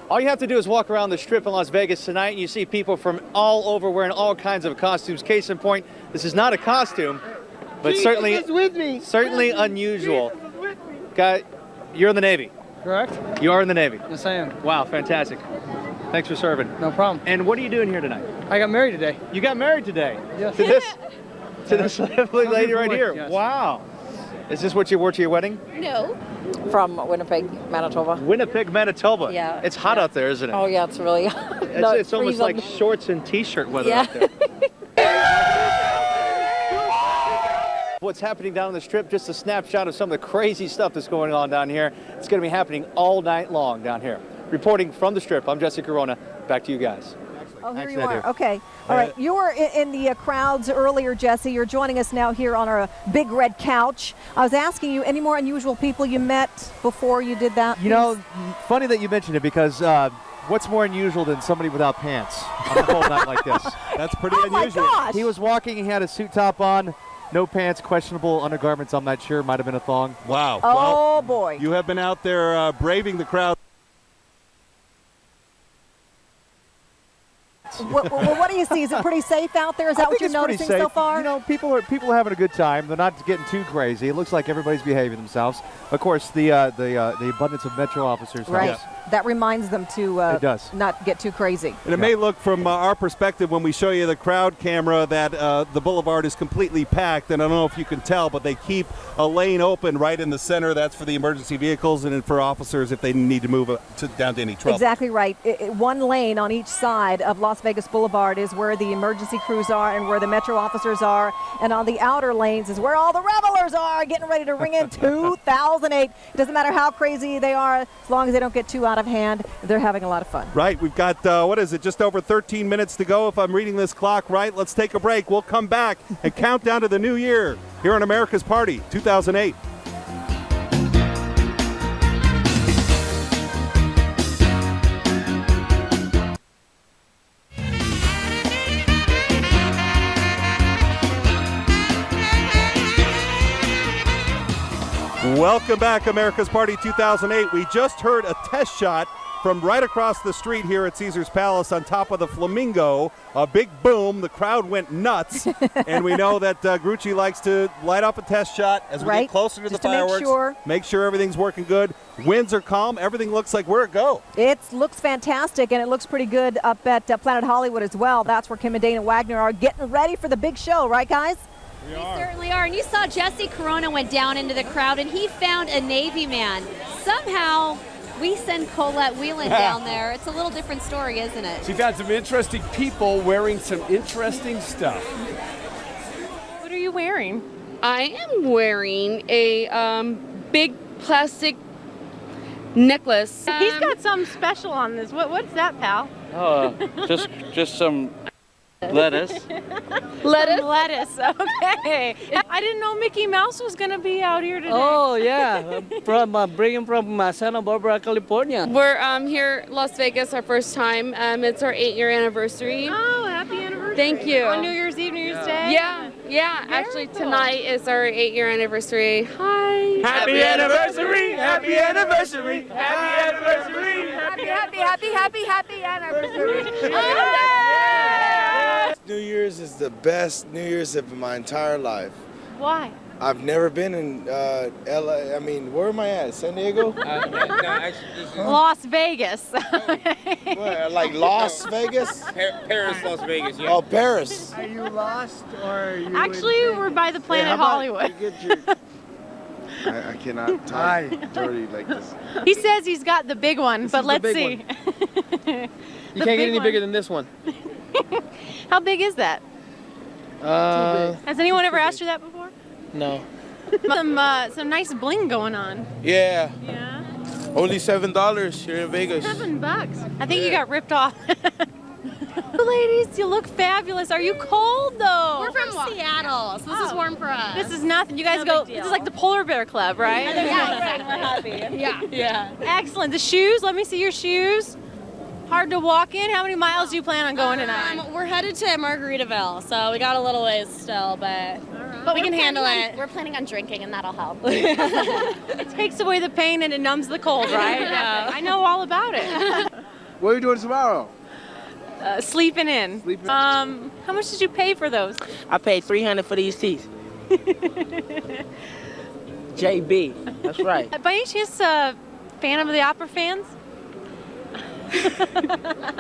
All you have to do is walk around the Strip in Las Vegas tonight, and you see people from all over wearing all kinds of costumes. Case in point, this is not a costume, but certainly unusual. Guy, you're in the Navy. Correct. You are in the Navy. Yes, I am. Wow, fantastic. Thanks for serving. No problem. And what are you doing here tonight? I got married today. You got married today? Yes. To this lovely lady right here. Yes. Wow. Is this what you wore to your wedding? No. From Winnipeg, Manitoba. Winnipeg, Manitoba. Yeah. It's hot out there, isn't it? Oh, yeah, it's really hot. It's almost like shorts and t-shirt weather out there. What's happening down on the Strip, just a snapshot of some of the crazy stuff that's going on down here. It's going to be happening all night long down here. Reporting from the Strip, I'm Jesse Corona. Back to you guys. Oh, here you are. Okay. All right. You were in the crowds earlier, Jesse. You're joining us now here on our big red couch. I was asking you, any more unusual people you met before you did that? You know, funny that you mentioned it, because what's more unusual than somebody without pants on a cold night like this? That's pretty unusual. My gosh. He was walking, he had a suit top on, no pants, questionable undergarments, I'm not sure, might have been a thong. Wow. Oh, well, boy. You have been out there braving the crowd. What do you see? Is it pretty safe out there? Is that what you're noticing so far? You know, people are having a good time. They're not getting too crazy. It looks like everybody's behaving themselves. Of course, the abundance of Metro officers. Right. Helps. That reminds them to not get too crazy. And it may look from our perspective when we show you the crowd camera that the boulevard is completely packed, and I don't know if you can tell, but they keep a lane open right in the center. That's for the emergency vehicles and for officers if they need to move down to any trouble. Exactly right. One lane on each side of Las Vegas Boulevard is where the emergency crews are and where the Metro officers are, and on the outer lanes is where all the revelers are getting ready to ring in 2008. It doesn't matter how crazy they are, as long as they don't get too out of hand, they're having a lot of fun. Right. We've got, what is it, just over 13 minutes to go if I'm reading this clock right. Let's take a break. We'll come back and count down to the new year here on America's Party 2008. Welcome back, America's Party 2008. We just heard a test shot from right across the street here at Caesars Palace on top of the Flamingo. A big boom. The crowd went nuts. And we know that Grucci likes to light off a test shot as we get closer to the fireworks. Make sure everything's working good. Winds are calm. Everything looks like we're a go. It looks fantastic, and it looks pretty good up at Planet Hollywood as well. That's where Kim and Dana Wagner are getting ready for the big show. Right, guys? We certainly are. And you saw Jesse Corona went down into the crowd, and he found a Navy man. Somehow, we send Colette Whelan down there. It's a little different story, isn't it? She found some interesting people wearing some interesting stuff. What are you wearing? I am wearing a big plastic necklace. He's got something special on this. What's that, pal? Oh, just some lettuce. Lettuce, okay. I didn't know Mickey Mouse was going to be out here today. Oh, yeah, bringing from Santa Barbara, California. We're here Las Vegas, our first time. It's our 8-year anniversary. Oh, happy anniversary. Thank you. On New Year's Eve, New Year's Day? Yeah. Actually, tonight is our 8-year anniversary. Hi. Happy anniversary! Happy anniversary! Happy anniversary! Happy anniversary. New Year's is the best New Year's of my entire life. Why? I've never been in LA. I mean, where am I at? San Diego? No, actually, Las Vegas. Where, like Las Vegas? Paris, Las Vegas, yeah. Oh, Paris. Are you lost or are you Actually, we're by the Planet Hollywood. I cannot talk dirty like this. He says he's got the big one, but let's see. You can't get any bigger than this one. How big is that? Has anyone ever asked you that before? No. Some nice bling going on. Yeah. Yeah. Only $7 here in Vegas. $7. I think you got ripped off. Ladies, you look fabulous. Are you cold though? We're from Seattle, so this is warm for us. This is nothing. You guys go. This is like the Polar Bear Club, right? Yeah, exactly. We're happy. Yeah. Excellent. The shoes. Let me see your shoes. Hard to walk in. How many miles do you plan on going tonight? We're headed to Margaritaville, so we got a little ways still, but we can handle it. We're planning on drinking, and that'll help. It takes away the pain and it numbs the cold, right? Yeah. I know all about it. What are you doing tomorrow? Sleeping in. How much did you pay for those? I paid $300 for these teeth. JB, that's right. By any chance, Phantom of the Opera fans?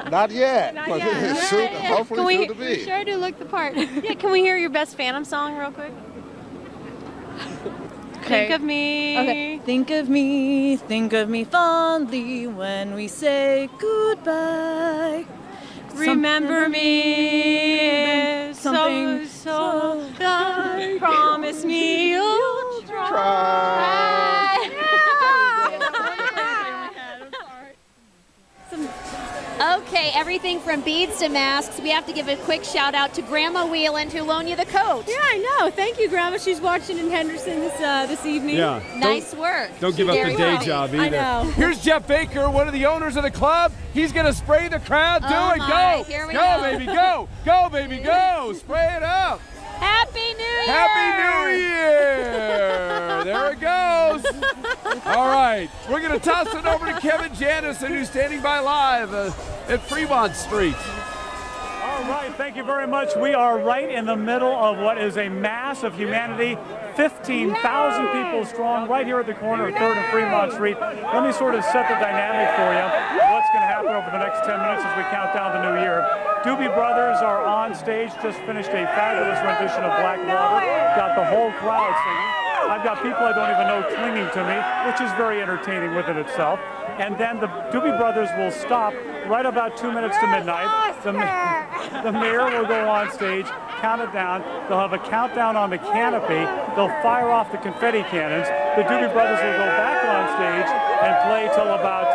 Not yet. Not yet. Soon, hopefully soon to be. Sure to look the part. Yeah, can we hear your best Phantom song real quick? Okay. Think of me. Okay. Think of me fondly when we say goodbye. Remember me. Something so promise me you'll try. Okay, everything from beads to masks. We have to give a quick shout out to Grandma Wheeland who loaned you the coat. Yeah, I know. Thank you, Grandma. She's watching in Henderson this evening. Yeah. Nice work. Don't give up the day job either. I know. Here's Jeff Baker, one of the owners of the club. He's going to spray the crowd. Do it. My. Go. Here we go, baby. Go. Go, baby. Go. Spray it up. Happy New Year! Happy New Year! There it goes. All right. We're going to toss it over to Kevin Janison, who's standing by live at Fremont Street. All right, thank you very much. We are right in the middle of what is a mass of humanity, 15,000 people strong, right here at the corner of 3rd and Fremont Street. Let me sort of set the dynamic for you, what's going to happen over the next 10 minutes as we count down the new year. Doobie Brothers are on stage, just finished a fabulous rendition of Black Water, got the whole crowd singing. I've got people I don't even know clinging to me, which is very entertaining within itself. And then the Doobie Brothers will stop right about 2 minutes to midnight. The mayor will go on stage, count it down. They'll have a countdown on the canopy. They'll fire off the confetti cannons. The Doobie Brothers will go back on stage and play till about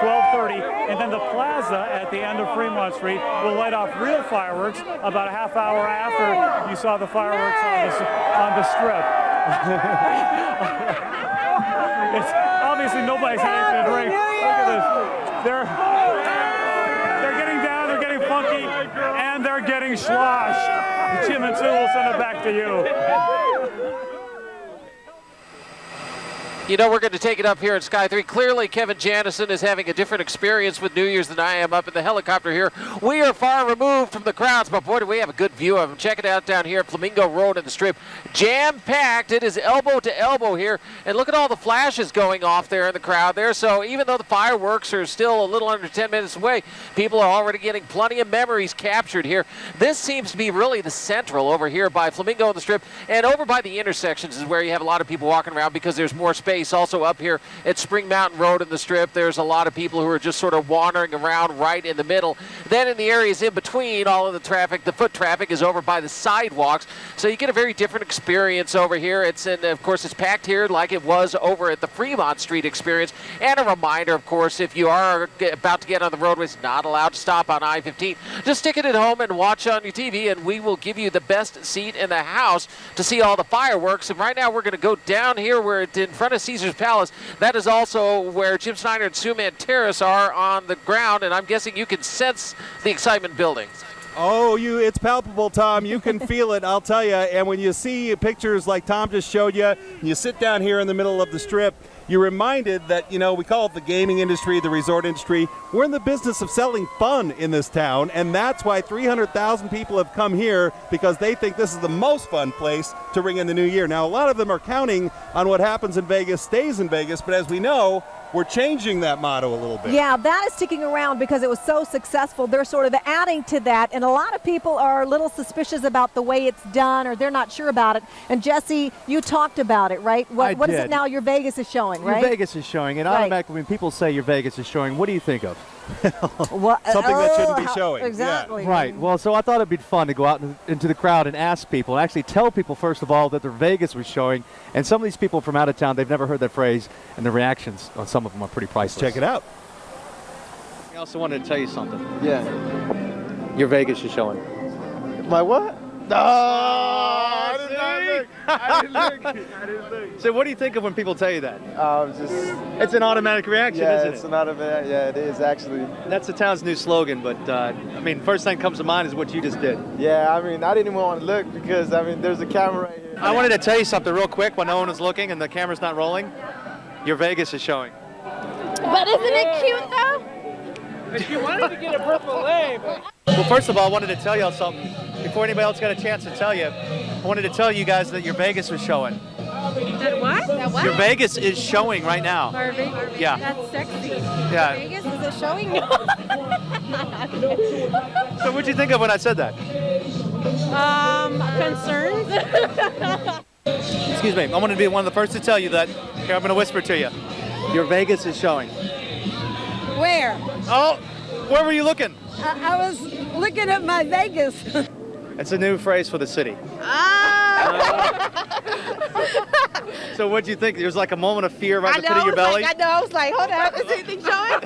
12:30. And then the plaza at the end of Fremont Street will light off real fireworks about a half hour after you saw the fireworks on the strip. It's obviously nobody's had anything to drink. Look at this. They're getting down, they're getting funky, and they're getting sloshed. Jim and Sue will send it back to you. You know, we're going to take it up here at Sky 3. Clearly, Kevin Janison is having a different experience with New Year's than I am up in the helicopter here. We are far removed from the crowds, but boy, do we have a good view of them. Check it out down here at Flamingo Road in the Strip. Jam-packed. It is elbow to elbow here. And look at all the flashes going off there in the crowd there. So even though the fireworks are still a little under 10 minutes away, people are already getting plenty of memories captured here. This seems to be really the central over here by Flamingo in the Strip. And over by the intersections is where you have a lot of people walking around because there's more space. Also up here at Spring Mountain Road in the Strip, there's a lot of people who are just sort of wandering around right in the middle. Then in the areas in between, all of the traffic, the foot traffic is over by the sidewalks. So you get a very different experience over here. And of course, it's packed here like it was over at the Fremont Street experience. And a reminder, of course, if you are about to get on the roadways, not allowed to stop on I-15, just stick it at home and watch on your TV, and we will give you the best seat in the house to see all the fireworks. And right now, we're going to go down here where it's in front of Caesar's Palace. That is also where Jim Snyder and Suman Terrace are on the ground, and I'm guessing you can sense the excitement building. Oh, it's palpable, Tom. You can feel it, I'll tell you. And when you see pictures like Tom just showed you, and you sit down here in the middle of the Strip, you're reminded that, you know, we call it the gaming industry, the resort industry. We're in the business of selling fun in this town, and that's why 300,000 people have come here, because they think this is the most fun place to ring in the new year. Now, a lot of them are counting on what happens in Vegas stays in Vegas, but as we know, we're changing that motto a little bit. Yeah, that is sticking around because it was so successful. They're sort of adding to that, and a lot of people are a little suspicious about the way it's done, or they're not sure about it. And Jesse, you talked about it, right? What is it now your Vegas is showing, right? Your Vegas is showing, and automatically when people say your Vegas is showing, what do you think of? Something that shouldn't be showing. Exactly. Yeah. Right. Well, so I thought it'd be fun to go out into the crowd and ask people, and actually tell people, first of all, that their Vegas was showing. And some of these people from out of town, they've never heard that phrase, and the reactions on some of them are pretty priceless. Check it out. I also wanted to tell you something. Yeah. Your Vegas is showing. My what? No, I didn't look. So what do you think of when people tell you that? Just. It's an automatic reaction, Yeah, isn't it's it? an automatic. Yeah, it is actually. That's the town's new slogan, but I mean, first thing that comes to mind is what you just did. Yeah, I mean, I didn't even want to look because I mean, there's a camera right here. I wanted to tell you something real quick when no one was looking and the camera's not rolling. Your Vegas is showing. But isn't it cute though? She wanted to get a purple lay, but... Well, first of all, I wanted to tell y'all something. Before anybody else got a chance to tell you, I wanted to tell you guys that your Vegas was showing. That what? That what? Your Vegas is showing right now. Our Vegas. Yeah. That's sexy. Yeah. Vegas is it showing? So what'd you think of when I said that? Concerns. Excuse me. I wanted to be one of the first to tell you that. Here, I'm going to whisper to you. Your Vegas is showing. Where? Oh, where were you looking? I was looking at my Vegas. It's a new phrase for the city. So what'd you think? There was like a moment of fear right in the pit of your belly? I was like, hold on, is anything showing?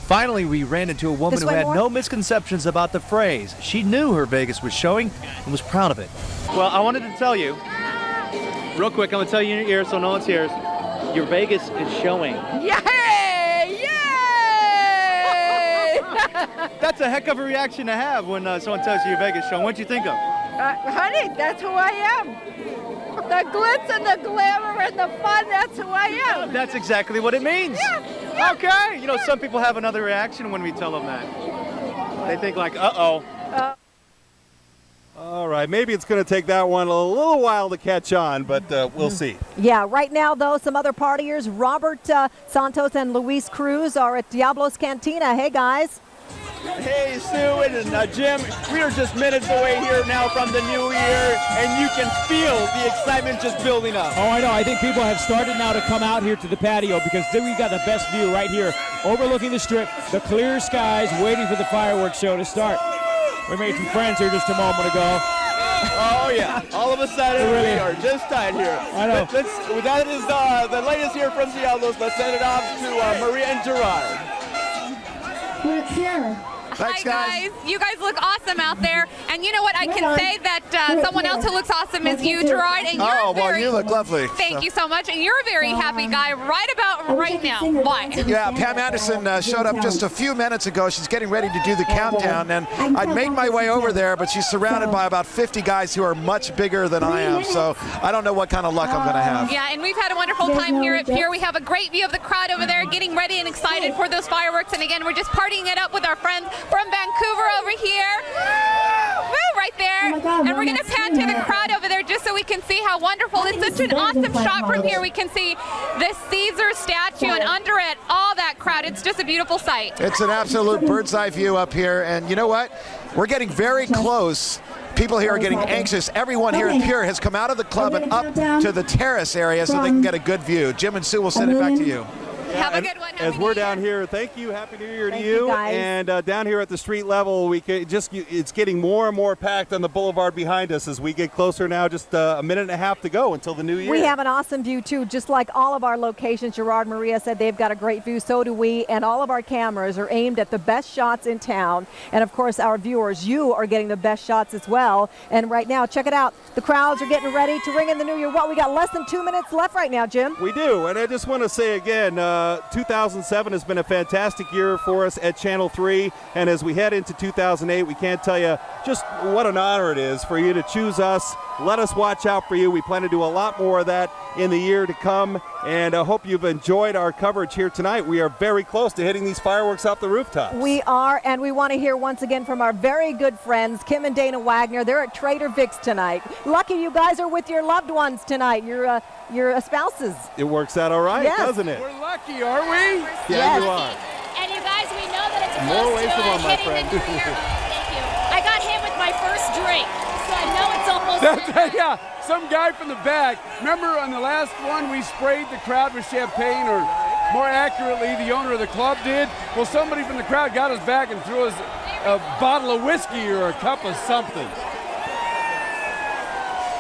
Finally, we ran into a woman who had no misconceptions about the phrase. She knew her Vegas was showing and was proud of it. Well, I wanted to tell you, real quick, I'm going to tell you in your ear so no one hears, your Vegas is showing. Yay! Yay! That's a heck of a reaction to have when someone tells you your Vegas showing. What'd you think of? Honey, that's who I am. The glitz and the glamour and the fun, that's who I am. That's exactly what it means. Yeah. Okay. You know, some people have another reaction when we tell them that. They think like, uh-oh. All right, maybe it's going to take that one a little while to catch on, but we'll see. Yeah, right now, though, some other partiers, Robert Santos and Luis Cruz are at Diablo's Cantina. Hey, guys. Hey, Sue and Jim, we are just minutes away here now from the new year, and you can feel the excitement just building up. Oh, I know. I think people have started now to come out here to the patio because we got the best view right here, overlooking the strip, the clear skies, waiting for the fireworks show to start. We made some friends here just a moment ago. Oh, yeah. All of a sudden, we are just tight here. I know. That is the latest here from Diablos. Let's send it off to Maria and Gerard. Let's hear. Thanks, guys. You guys look awesome out there. And you know what? I can say that someone else who looks awesome is you, Gerard. And you're you look lovely. Thank you so much. And you're a very happy guy right about right now. Why? Yeah, Pam Anderson showed up just a few minutes ago. She's getting ready to do the countdown. And I made my way over there, but she's surrounded by about 50 guys who are much bigger than I am. So I don't know what kind of luck I'm going to have. Yeah, and we've had a wonderful time here at Pier. We have a great view of the crowd over there getting ready and excited for those fireworks. And again, we're just partying it up with our friends from Vancouver over here. Woo, right there. And we're going to pan to the crowd over there just so we can see how wonderful. It's such an awesome shot from here. We can see the Caesar statue and under it, all that crowd. It's just a beautiful sight. It's an absolute bird's eye view up here. And you know what? We're getting very close. People here are getting anxious. Everyone here at Pier has come out of the club and up to the terrace area so they can get a good view. Jim and Sue will send it back to you. Have a good one. As we're down here, thank you. Happy New Year to you. And down here at the street level, it's getting more and more packed on the boulevard behind us as we get closer now. Just a minute and a half to go until the new year. We have an awesome view, too. Just like all of our locations, Gerard, Maria said they've got a great view. So do we. And all of our cameras are aimed at the best shots in town. And, of course, our viewers, you are getting the best shots as well. And right now, check it out. The crowds are getting ready to ring in the new year. What, we got less than 2 minutes left right now, Jim? We do. And I just want to say again, 2007 has been a fantastic year for us at Channel 3, and as we head into 2008, we can't tell you just what an honor it is for you to choose us. Let us watch out for you. We plan to do a lot more of that in the year to come, and I hope you've enjoyed our coverage here tonight. We are very close to hitting these fireworks off the rooftops. We are, and we want to hear once again from our very good friends, Kim and Dana Wagner. They're at Trader Vic's tonight. Lucky you guys are with your loved ones tonight, your spouses. It works out all right, doesn't it? We're lucky, are we? Yeah, you are. And you guys, we know that it's More close ways to than one, my hitting friend. the new year. Thank you. I got hit with my first drink, so I know it's almost Yeah, some guy from the back. Remember on the last one we sprayed the crowd with champagne or more accurately, the owner of the club did. Well, somebody from the crowd got us back and threw us a bottle of whiskey or a cup of something.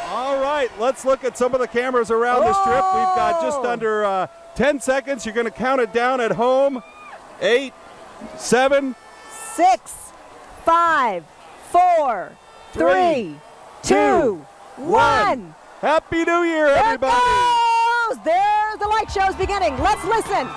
All right, let's look at some of the cameras around the strip. We've got just under 10 seconds. You're going to count it down at home. 8, 7, 6, 5, 4, 3, 2, 1. Happy New Year, everybody. There's the light show's beginning. Let's listen.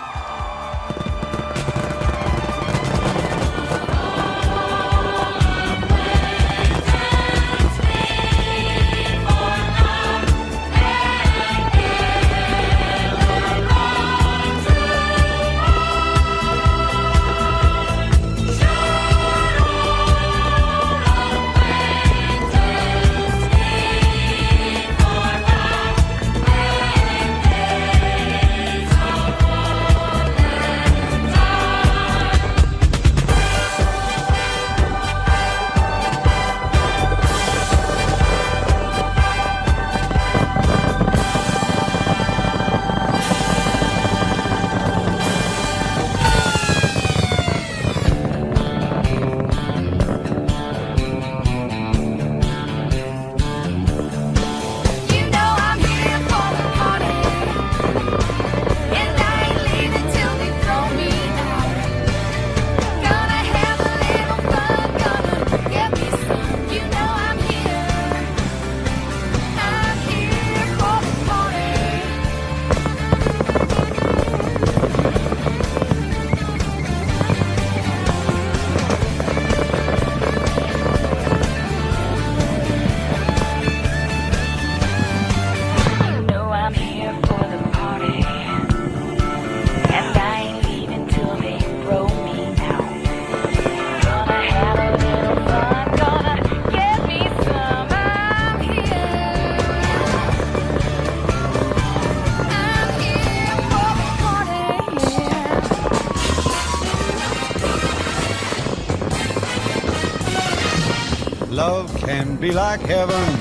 Love can be like heaven,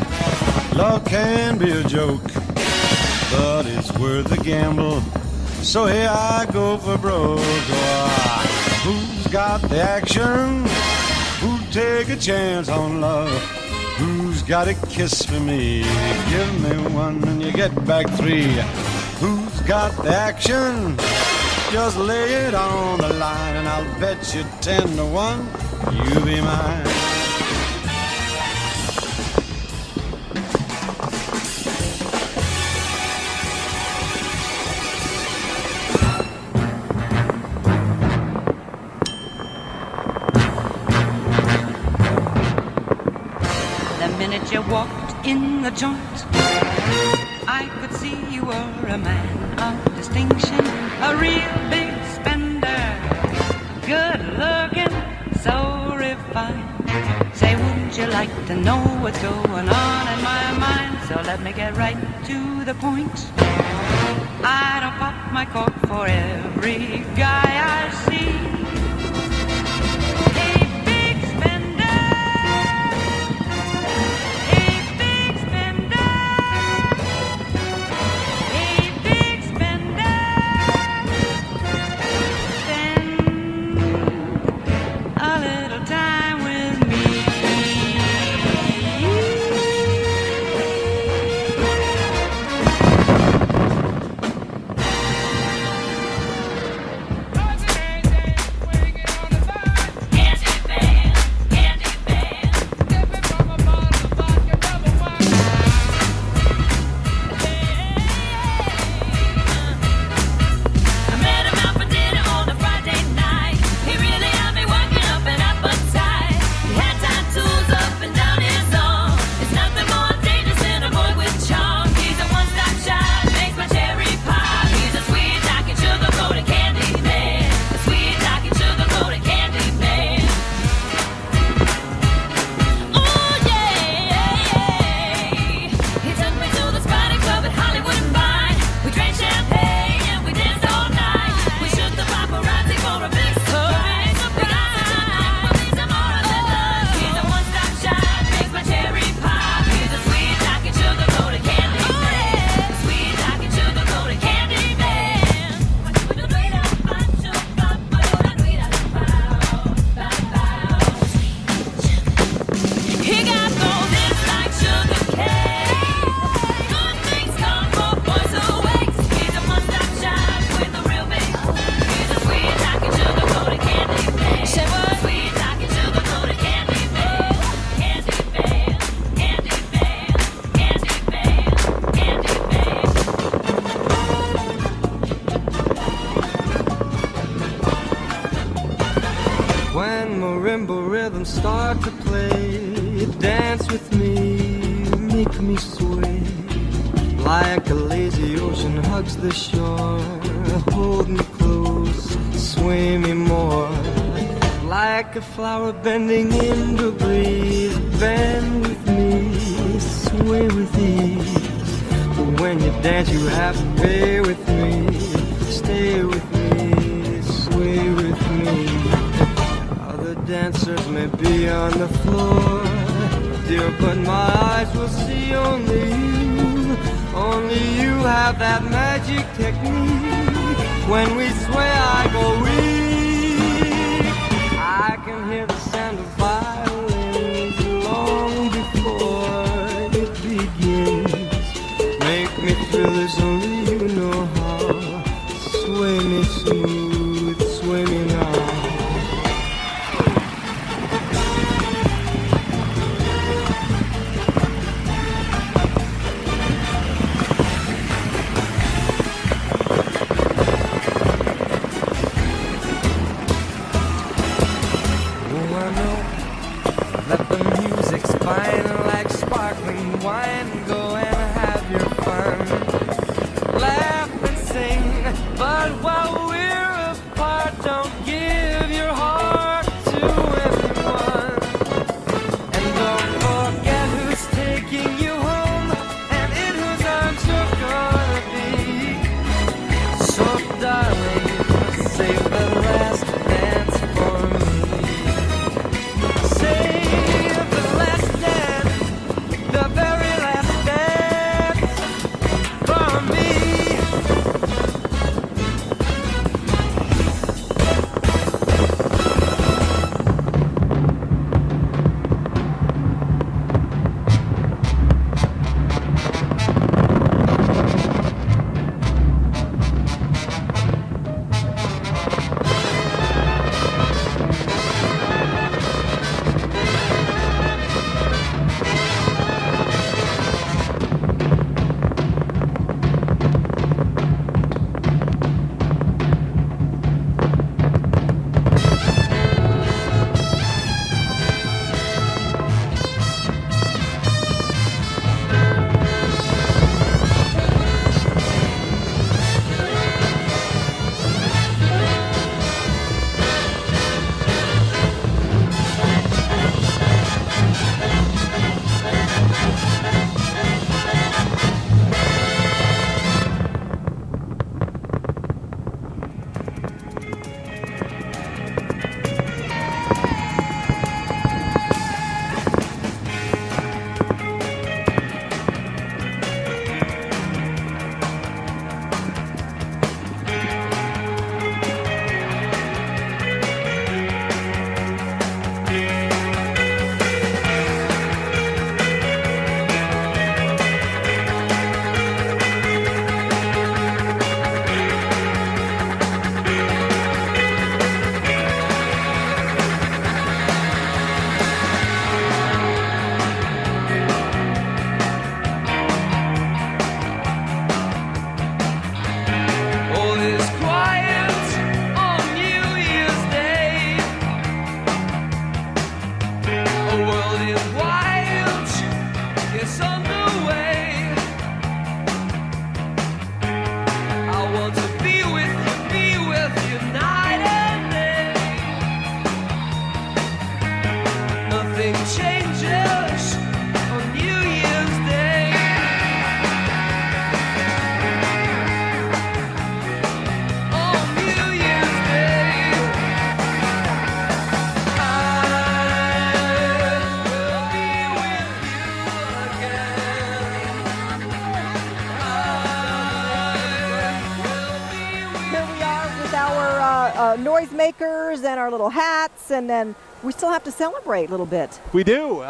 love can be a joke, but it's worth a gamble, so here I go for broke. Who's got the action? Who'd take a chance on love? Who's got a kiss for me? Give me one and you get back 3. Who's got the action? Just lay it on the line and I'll bet you 10 to 1 you'll be mine. You walked in the joint, I could see you were a man of distinction, a real big spender, good looking, so refined. Say, wouldn't you like to know what's going on in my mind? So let me get right to the point. I don't pop my cork for every guy I see. when marimba rhythms start to play, dance with me, make me sway. Like a lazy ocean hugs the shore, hold me close, sway me more. Like a flower bending in the breeze, bend with me, sway with ease. But when you dance you have to pay with me, stay with me, sway with me. Other dancers may be on the floor, dear, but my eyes will see only you. Only you have that magic technique. When we sway I go weak. I can hear the sound of violins long before it begins. Make me feel this, only you know how. Sway me smooth, sway me now. Like sparkling wine, go and have your fun. Laugh and sing, but while we're apart, don't give your heart to anyone. And don't forget who's taking you home, and in whose arms you're gonna be. So darling, save the last dance for me. Save the last dance, the very last dance for me. noisemakers and our little hats, and then we still have to celebrate a little bit. We do.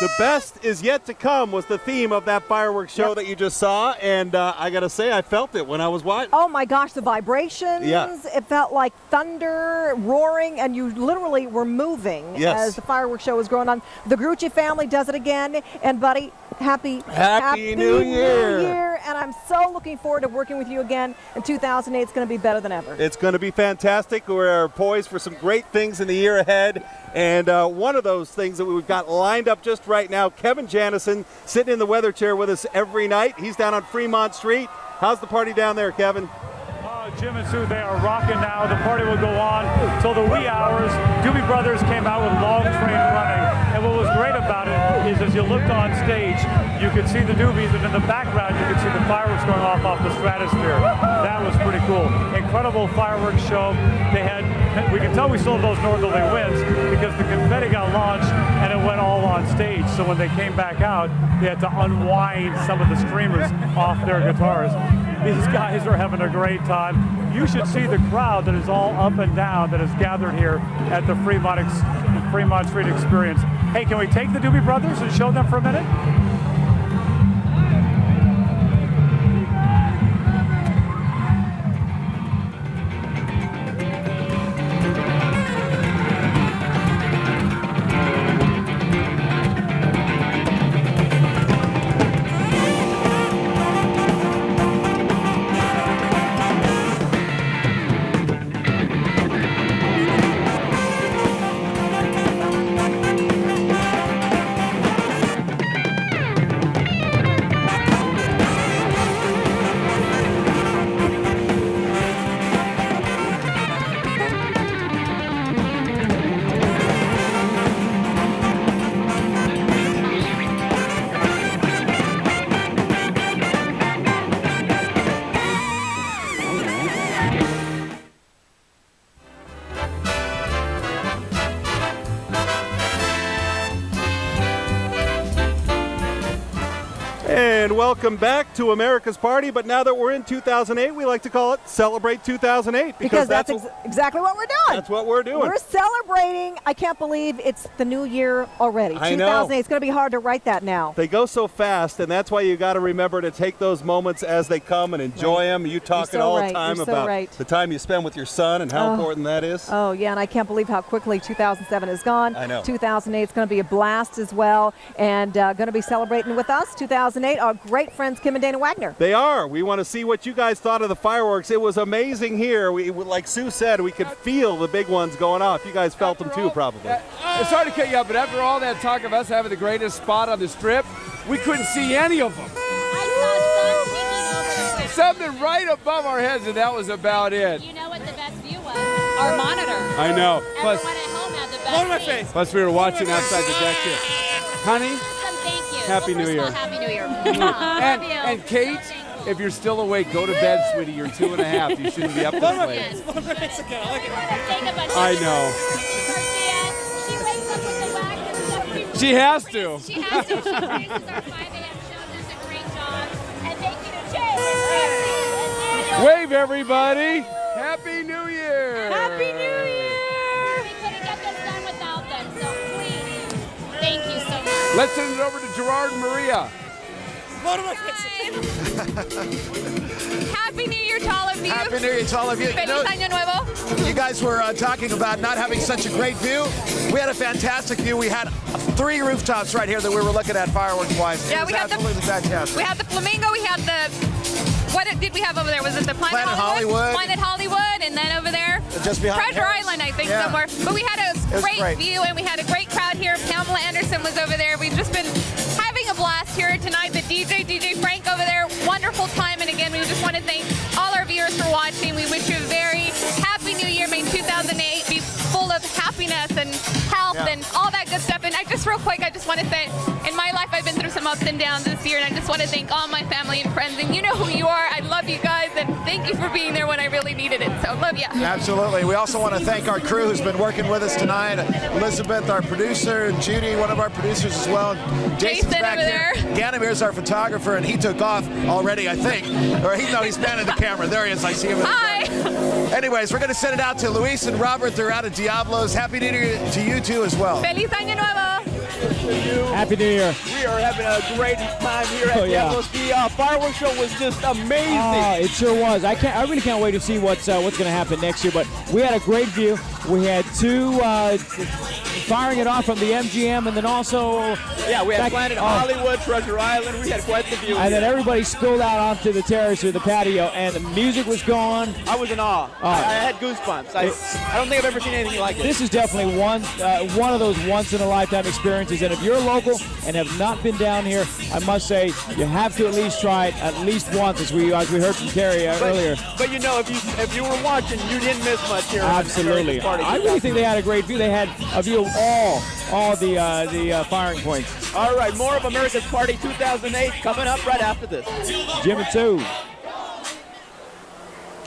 The best is yet to come was the theme of that fireworks show that you just saw, and I got to say, I felt it when I was watching. Oh my gosh, the vibrations. Yeah. It felt like thunder, roaring, and you literally were moving as the fireworks show was going on. The Grucci family does it again, and buddy, Happy New Year. And I'm so looking forward to working with you again in 2008. It's going to be better than ever. It's going to be fantastic. We're poised for some great things in the year ahead. And one of those things that we've got lined up just right now, Kevin Janison sitting in the weather chair with us every night. He's down on Fremont Street. How's the party down there, Kevin? Jim and Sue, they are rocking now. The party will go on till the wee hours. Doobie Brothers came out with Long Train Running. And what was great about it is as you looked on stage, you could see the Doobies, and in the background, you could see the fireworks going off the stratosphere. That was pretty cool. Incredible fireworks show. We can tell we still have those northerly winds because the confetti got launched and it went all on stage. So when they came back out, they had to unwind some of the streamers off their guitars. These guys are having a great time. You should see the crowd that is all up and down that is gathered here at the Fremont Street Experience. Hey, can we take the Doobie Brothers and show them for a minute? And welcome back to America's Party. But now that we're in 2008, we like to call it Celebrate 2008. Because that's exactly what we're doing. That's what we're doing. We're celebrating. I can't believe it's the new year already. I know. 2008. It's going to be hard to write that now. They go so fast, and that's why you got to remember to take those moments as they come and enjoy them. You talking all the time about the time you spend with your son and how important that is. Oh, yeah, and I can't believe how quickly 2007 is gone. I know. 2008 is going to be a blast as well, and going to be celebrating with us 2008, our great friends Kim and Dana Wagner. They are. We want to see what you guys thought of the fireworks. It was amazing here. Like Sue said, we could feel the big ones going off. You guys felt them too, probably. Sorry to cut you up, but after all that talk of us having the greatest spot on the strip, we couldn't see any of them. Something right above our heads, and that was about it. You know what the best view was? Our monitor. I know. Everyone at home had the best view. Plus, we were watching outside the deck here. Honey, thank you. Happy New Year. Happy New Year. And Kate, if you're still awake, go to bed, sweetie. You're 2.5. You shouldn't be up this late. I know. She has to. She has to. She produces our 5 a.m. show, does a great job, and thank you to Jay. Wave, everybody. Happy New Year. Happy New Year. We couldn't get this done without them, so please, thank you so much. Let's send it over to Gerard and Maria. Happy New Year to all of you. Happy New Year to all of you. Feliz Año Nuevo. You guys were talking about not having such a great view. We had a fantastic view. We had 3 rooftops right here that we were looking at fireworks-wise. Yeah, it was absolutely fantastic. We had the Flamingo. We had the. What did we have over there? Was it the Planet Hollywood? Planet Hollywood, and then over there, just behind Treasure Harris. Island, I think, Yeah. somewhere. But we had a great great view, and we had a great crowd here. Pamela Anderson was over there. We've just been having a blast here tonight. The DJ Frank over there, wonderful time. And again, we just want to thank all our viewers for watching. We wish you a very happy New Year. May 2008 be full of happiness and health and all that good stuff. And I just real quick, I just want to say, in my life, I've been through some ups and downs this year, and I just want to thank all my family and friends. And you know who you are. I love you guys, and thank you for being there when I really needed it. So love you. Absolutely. We also want to thank our crew who's been working with us tonight. Elizabeth, our producer, and Judy, one of our producers as well. Jason's back over here. Ganymede's our photographer, and he took off already, I think. Or he's manning the camera. There he is. I see him. Hi. Anyways, we're going to send it out to Luis and Robert. They're out of Diablos. Happy New Year to you too as well. Feliz Año Nuevo. Happy New Year. We are having a great time here at Diablos. The fireworks show was just amazing. It sure was. I really can't wait to see what's going to happen next year. But we had a great view. We had 2 firing it off from the MGM, and then also we had Planet Hollywood, Treasure Island. We had quite the view. And then everybody spilled out onto the terrace or the patio, and the music was going. I was in awe. I had goosebumps. I don't think I've ever seen anything like it. This is definitely one of those once-in-a-lifetime experiences, and if you're local and have not been down here, I must say you have to at least try it at least once, as we heard from Terry earlier. But you know, if you were watching, you didn't miss much here. Absolutely. I really think they had a great view. They had a view of all the firing points. All right, more of America's Party 2008 coming up right after this. Jim and Sue.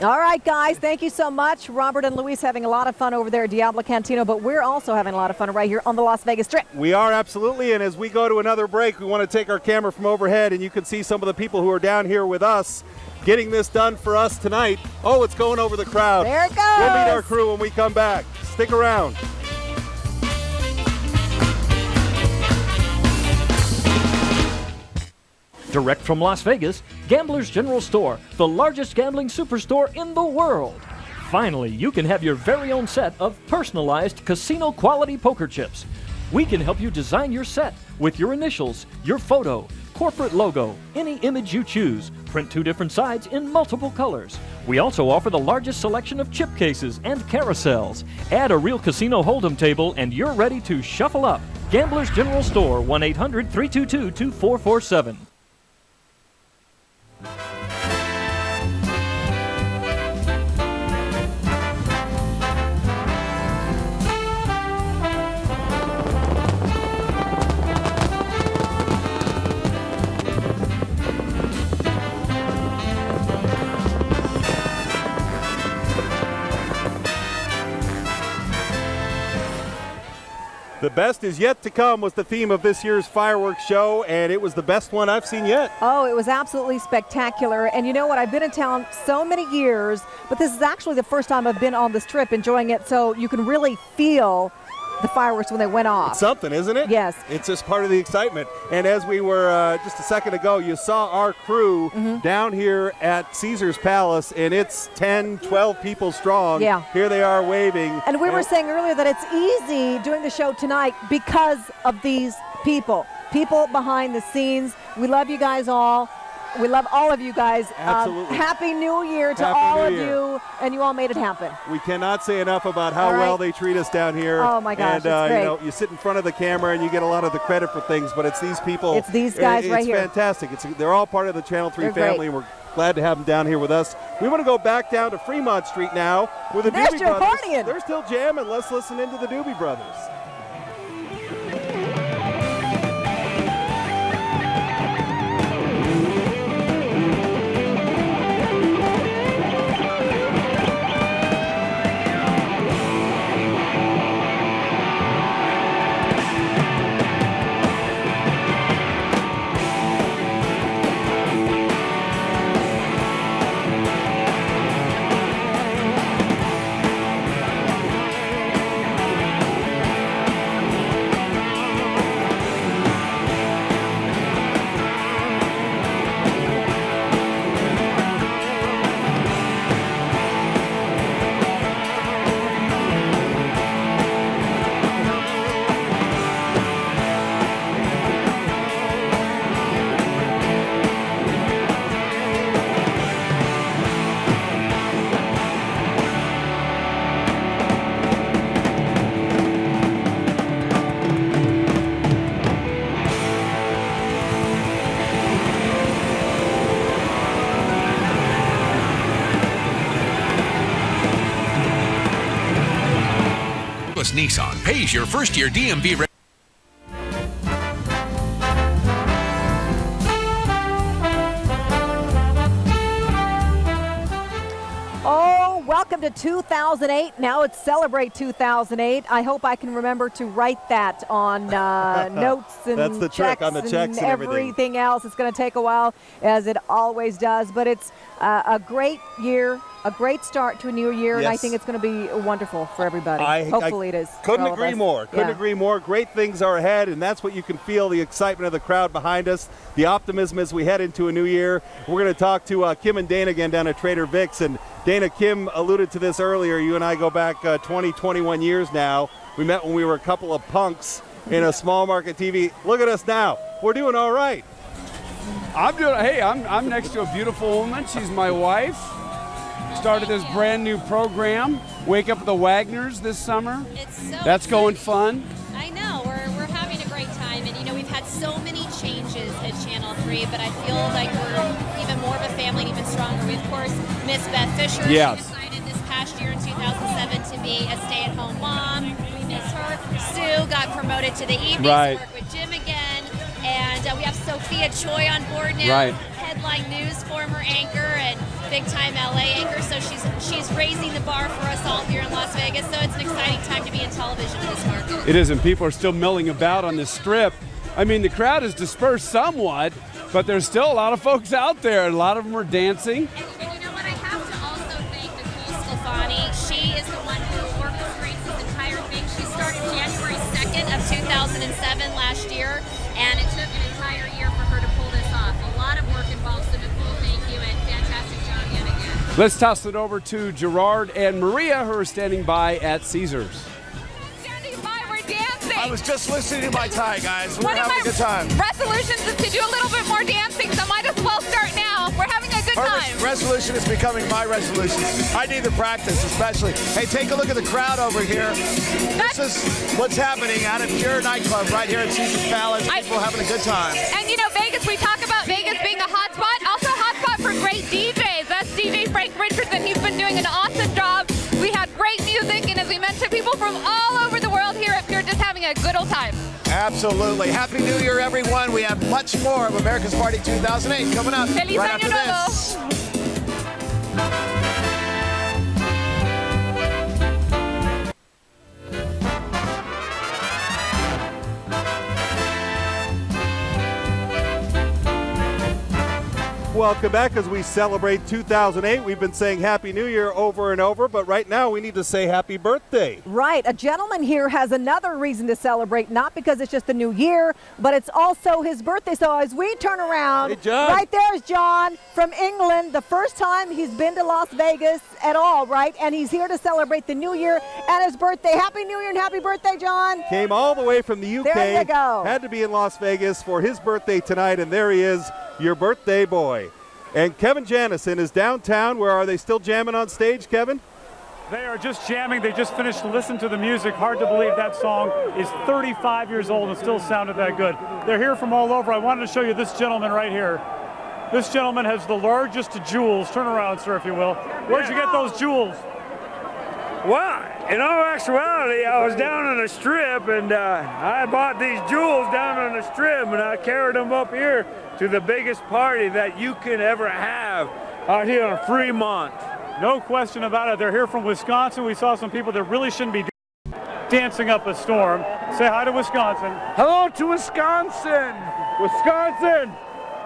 All right, guys, thank you so much. Robert and Luis having a lot of fun over there at Diablo Cantina, but we're also having a lot of fun right here on the Las Vegas Strip. We are, absolutely, and as we go to another break, we want to take our camera from overhead, and you can see some of the people who are down here with us getting this done for us tonight. Oh, it's going over the crowd. There it goes. We'll meet our crew when we come back. Stick around. Direct from Las Vegas, Gamblers General Store, the largest gambling superstore in the world. Finally, you can have your very own set of personalized casino-quality poker chips. We can help you design your set with your initials, your photo, corporate logo, any image you choose. Print 2 different sides in multiple colors. We also offer the largest selection of chip cases and carousels. Add a real casino hold'em table and you're ready to shuffle up. Gamblers General Store, 1-800-322-2447. The best is yet to come was the theme of this year's fireworks show, and it was the best one I've seen yet. Oh, it was absolutely spectacular. And you know what? I've been in town so many years, but this is actually the first time I've been on the Strip enjoying it, so you can really feel the fireworks when they went off. It's something, isn't it? Yes. It's just part of the excitement. And as we were just a second ago, you saw our crew down here at Caesar's Palace, and it's 10, 12 people strong. Yeah. Here they are waving. And we were saying earlier that it's easy doing the show tonight because of these people behind the scenes. We love you guys all. We love all of you guys. Absolutely. Happy New Year to all of you, and you all made it happen. We cannot say enough about how well they treat us down here. Oh my gosh, and, it's great. You know, you sit in front of the camera and you get a lot of the credit for things, but it's these people. It's these guys right here. It's fantastic. They're all part of the Channel 3 They're family, great. and we're glad to have them down here with us. We want to go back down to Fremont Street now with the They're Doobie still Brothers. partying. They're still jamming. Let's listen into the Doobie Brothers. Nissan pays your first year DMV. Oh, welcome to 2008. Now it's Celebrate 2008. I hope I can remember to write that on notes and That's the trick on the checks and everything else. It's going to take a while, as it always does, but it's a great year, a great start to a new year, and I think it's going to be wonderful for everybody. Hopefully it is. Couldn't agree more. Couldn't agree more. Great things are ahead, and that's what you can feel, the excitement of the crowd behind us, the optimism as we head into a new year. We're going to talk to Kim and Dana again down at Trader Vic's. And Dana, Kim alluded to this earlier. You and I go back 20, 21 years now. We met when we were a couple of punks in a small market TV. Look at us now. We're doing all right. I'm next to a beautiful woman. She's my wife. Started this brand new program, Wake Up the Wagners, this summer. That's going fun. I know, we're having a great time, and you know, we've had so many changes at Channel 3, but I feel like we're even more of a family and even stronger. We, of course, miss Beth Fisher. Yes. She decided this past year in 2007 to be a stay-at-home mom. We miss her. Sue got promoted to the evenings to work with Jim again, and we have Sophia Choi on board now, Headline News former anchor and big-time LA anchor, so she's raising the bar for us all here in Las Vegas, so it's an exciting time to be in television in this market. It is, and people are still milling about on this strip. I mean, the crowd has dispersed somewhat, but there's still a lot of folks out there. A lot of them are dancing. And you know what? I have to also thank Nicole Sclafani. She is the one who orchestrates this entire thing. She started January 2nd of 2007 last year, and it took an entire year for her to pull this off. A lot of work involved, so Nicole, thank you, and fantastic job yet again. Let's toss it over to Gerard and Maria, who are standing by at Caesars. I was just listening to my tie, guys. We're having a good time. Resolutions is to do a little bit more dancing, so might as well start now. We're having a good time. Resolution is becoming my resolution. I need the practice, especially. Hey, take a look at the crowd over here. This is what's happening at a Pure nightclub right here at Caesars Palace. People having a good time. And you know, Vegas, we talk about Vegas being a hot spot, also a hot spot for great DJs. That's DJ Frank Richardson. He's been doing an awesome job. We had great music, and as we mentioned, people from all over the world here at Pure just having a good old time. Absolutely. Happy New Year, everyone. We have much more of America's Party 2008 coming up Feliz right año after this. Welcome back as we celebrate 2008. We've been saying Happy New Year over and over, but right now we need to say happy birthday. Right. A gentleman here has another reason to celebrate, not because it's just the new year, but it's also his birthday. So as we turn around, right there's John from England, the first time he's been to Las Vegas at all, right? And he's here to celebrate the new year and his birthday. Happy New Year and happy birthday, John. Came all the way from the UK. There you go. Had to be in Las Vegas for his birthday tonight, and there he is, your birthday boy. And Kevin Janison is downtown. Where are they still jamming on stage, Kevin? They are just jamming. They just finished listening to the music. Hard to believe that song is 35 years old and still sounded that good. They're here from all over. I wanted to show you this gentleman right here. This gentleman has the largest jewels. Turn around, sir, if you will. Where'd you get those jewels? Well, in all actuality, I was down on the strip, and I bought these jewels down on the strip, and I carried them up here to the biggest party that you can ever have out here on Fremont. No question about it. They're here from Wisconsin. We saw some people that really shouldn't be dancing up a storm. Say hi to Wisconsin. Hello to Wisconsin! Wisconsin!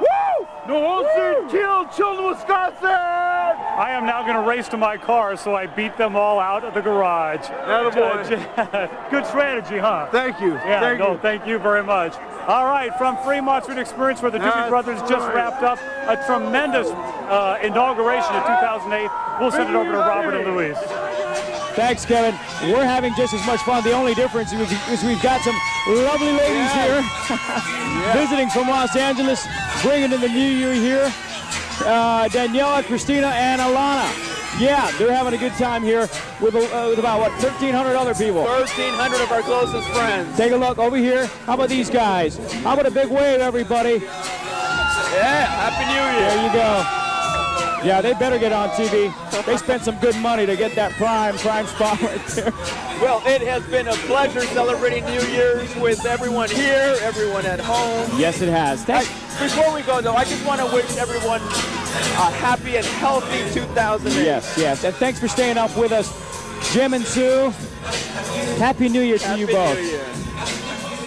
Woo! No Olsen killed children, Wisconsin! I am now going to race to my car, so I beat them all out of the garage. Good strategy, huh? Thank you. Yeah, thank you very much. All right, from Fremont Street Experience, where the Doobie Brothers just wrapped up a tremendous inauguration in 2008. We'll send it over to Robert and Louise. Thanks, Kevin. We're having just as much fun. The only difference is we've got some lovely ladies here visiting from Los Angeles, bringing in the new year here. Daniela, Christina, and Alana. Yeah, they're having a good time here with about, 1,300 other people. 1,300 of our closest friends. Take a look over here. How about these guys? How about a big wave, everybody? Yeah, Happy New Year. There you go. Yeah, they better get on TV. They spent some good money to get that prime spot right there. Well, it has been a pleasure celebrating New Year's with everyone here, everyone at home. Yes, it has. Before we go, though, I just want to wish everyone a happy and healthy 2008. Yes. And thanks for staying up with us, Jim and Sue. Happy New Year to you both. New Year.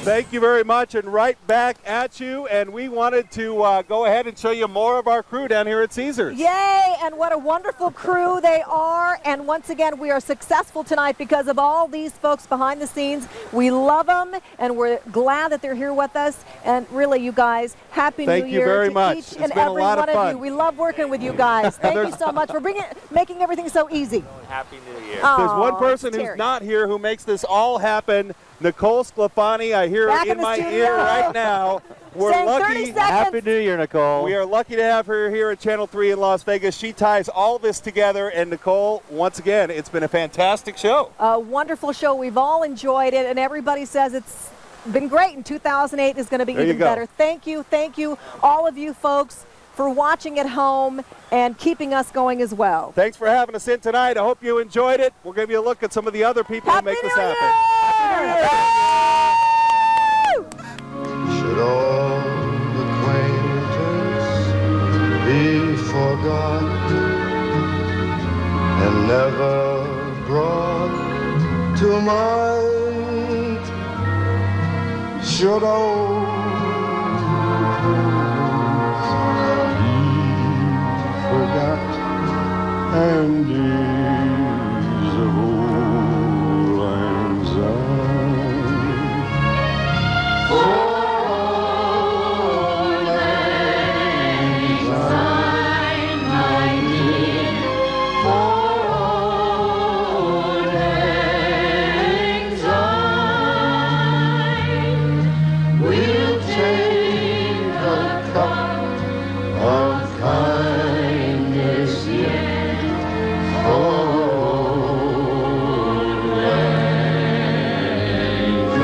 Thank you very much, and right back at you. And we wanted to go ahead and show you more of our crew down here at Caesars. Yay, and what a wonderful crew they are. And once again, we are successful tonight because of all these folks behind the scenes. We love them, and we're glad that they're here with us. And really, you guys, Happy New Year. Thank you very much. Each and every one of you. We love working with you guys. Thank you so much for making everything so easy. Happy New Year. There's one person who's not here who makes this all happen. Nicole Sclafani, I hear Back it in my ear right now. We're Saying lucky. 30 seconds. Happy New Year, Nicole. We are lucky to have her here at Channel 3 in Las Vegas. She ties all this together. And Nicole, once again, it's been a fantastic show. A wonderful show. We've all enjoyed it, and everybody says it's been great, and 2008 is going to be even better. Thank you, all of you folks, for watching at home and keeping us going as well. Thanks for having us in tonight. I hope you enjoyed it. We'll give you a look at some of the other people who make this happen. Should all acquaintance be forgot and never brought to mind? Should old forgot and ease of old lang syne. Old lang syne, my dear, old lang syne. We'll take a cup of kindness yet for old lang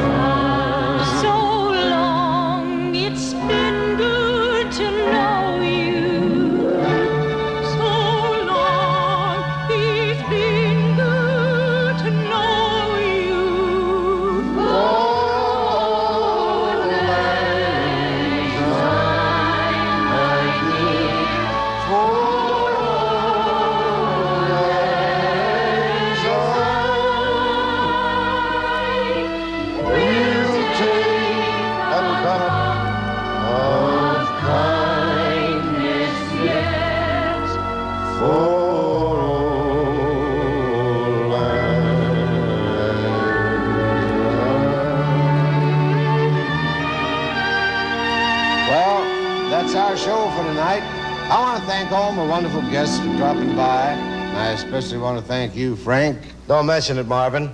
syne. So long, it's been good to know you. So long, it's been good to know you. Old lang syne, my dear, for old lang syne. We'll take a cup of kindness yet for old Well, that's our show for tonight. I want to thank all my wonderful guests for dropping by. And I especially want to thank you, Frank. Don't mention it, Marvin.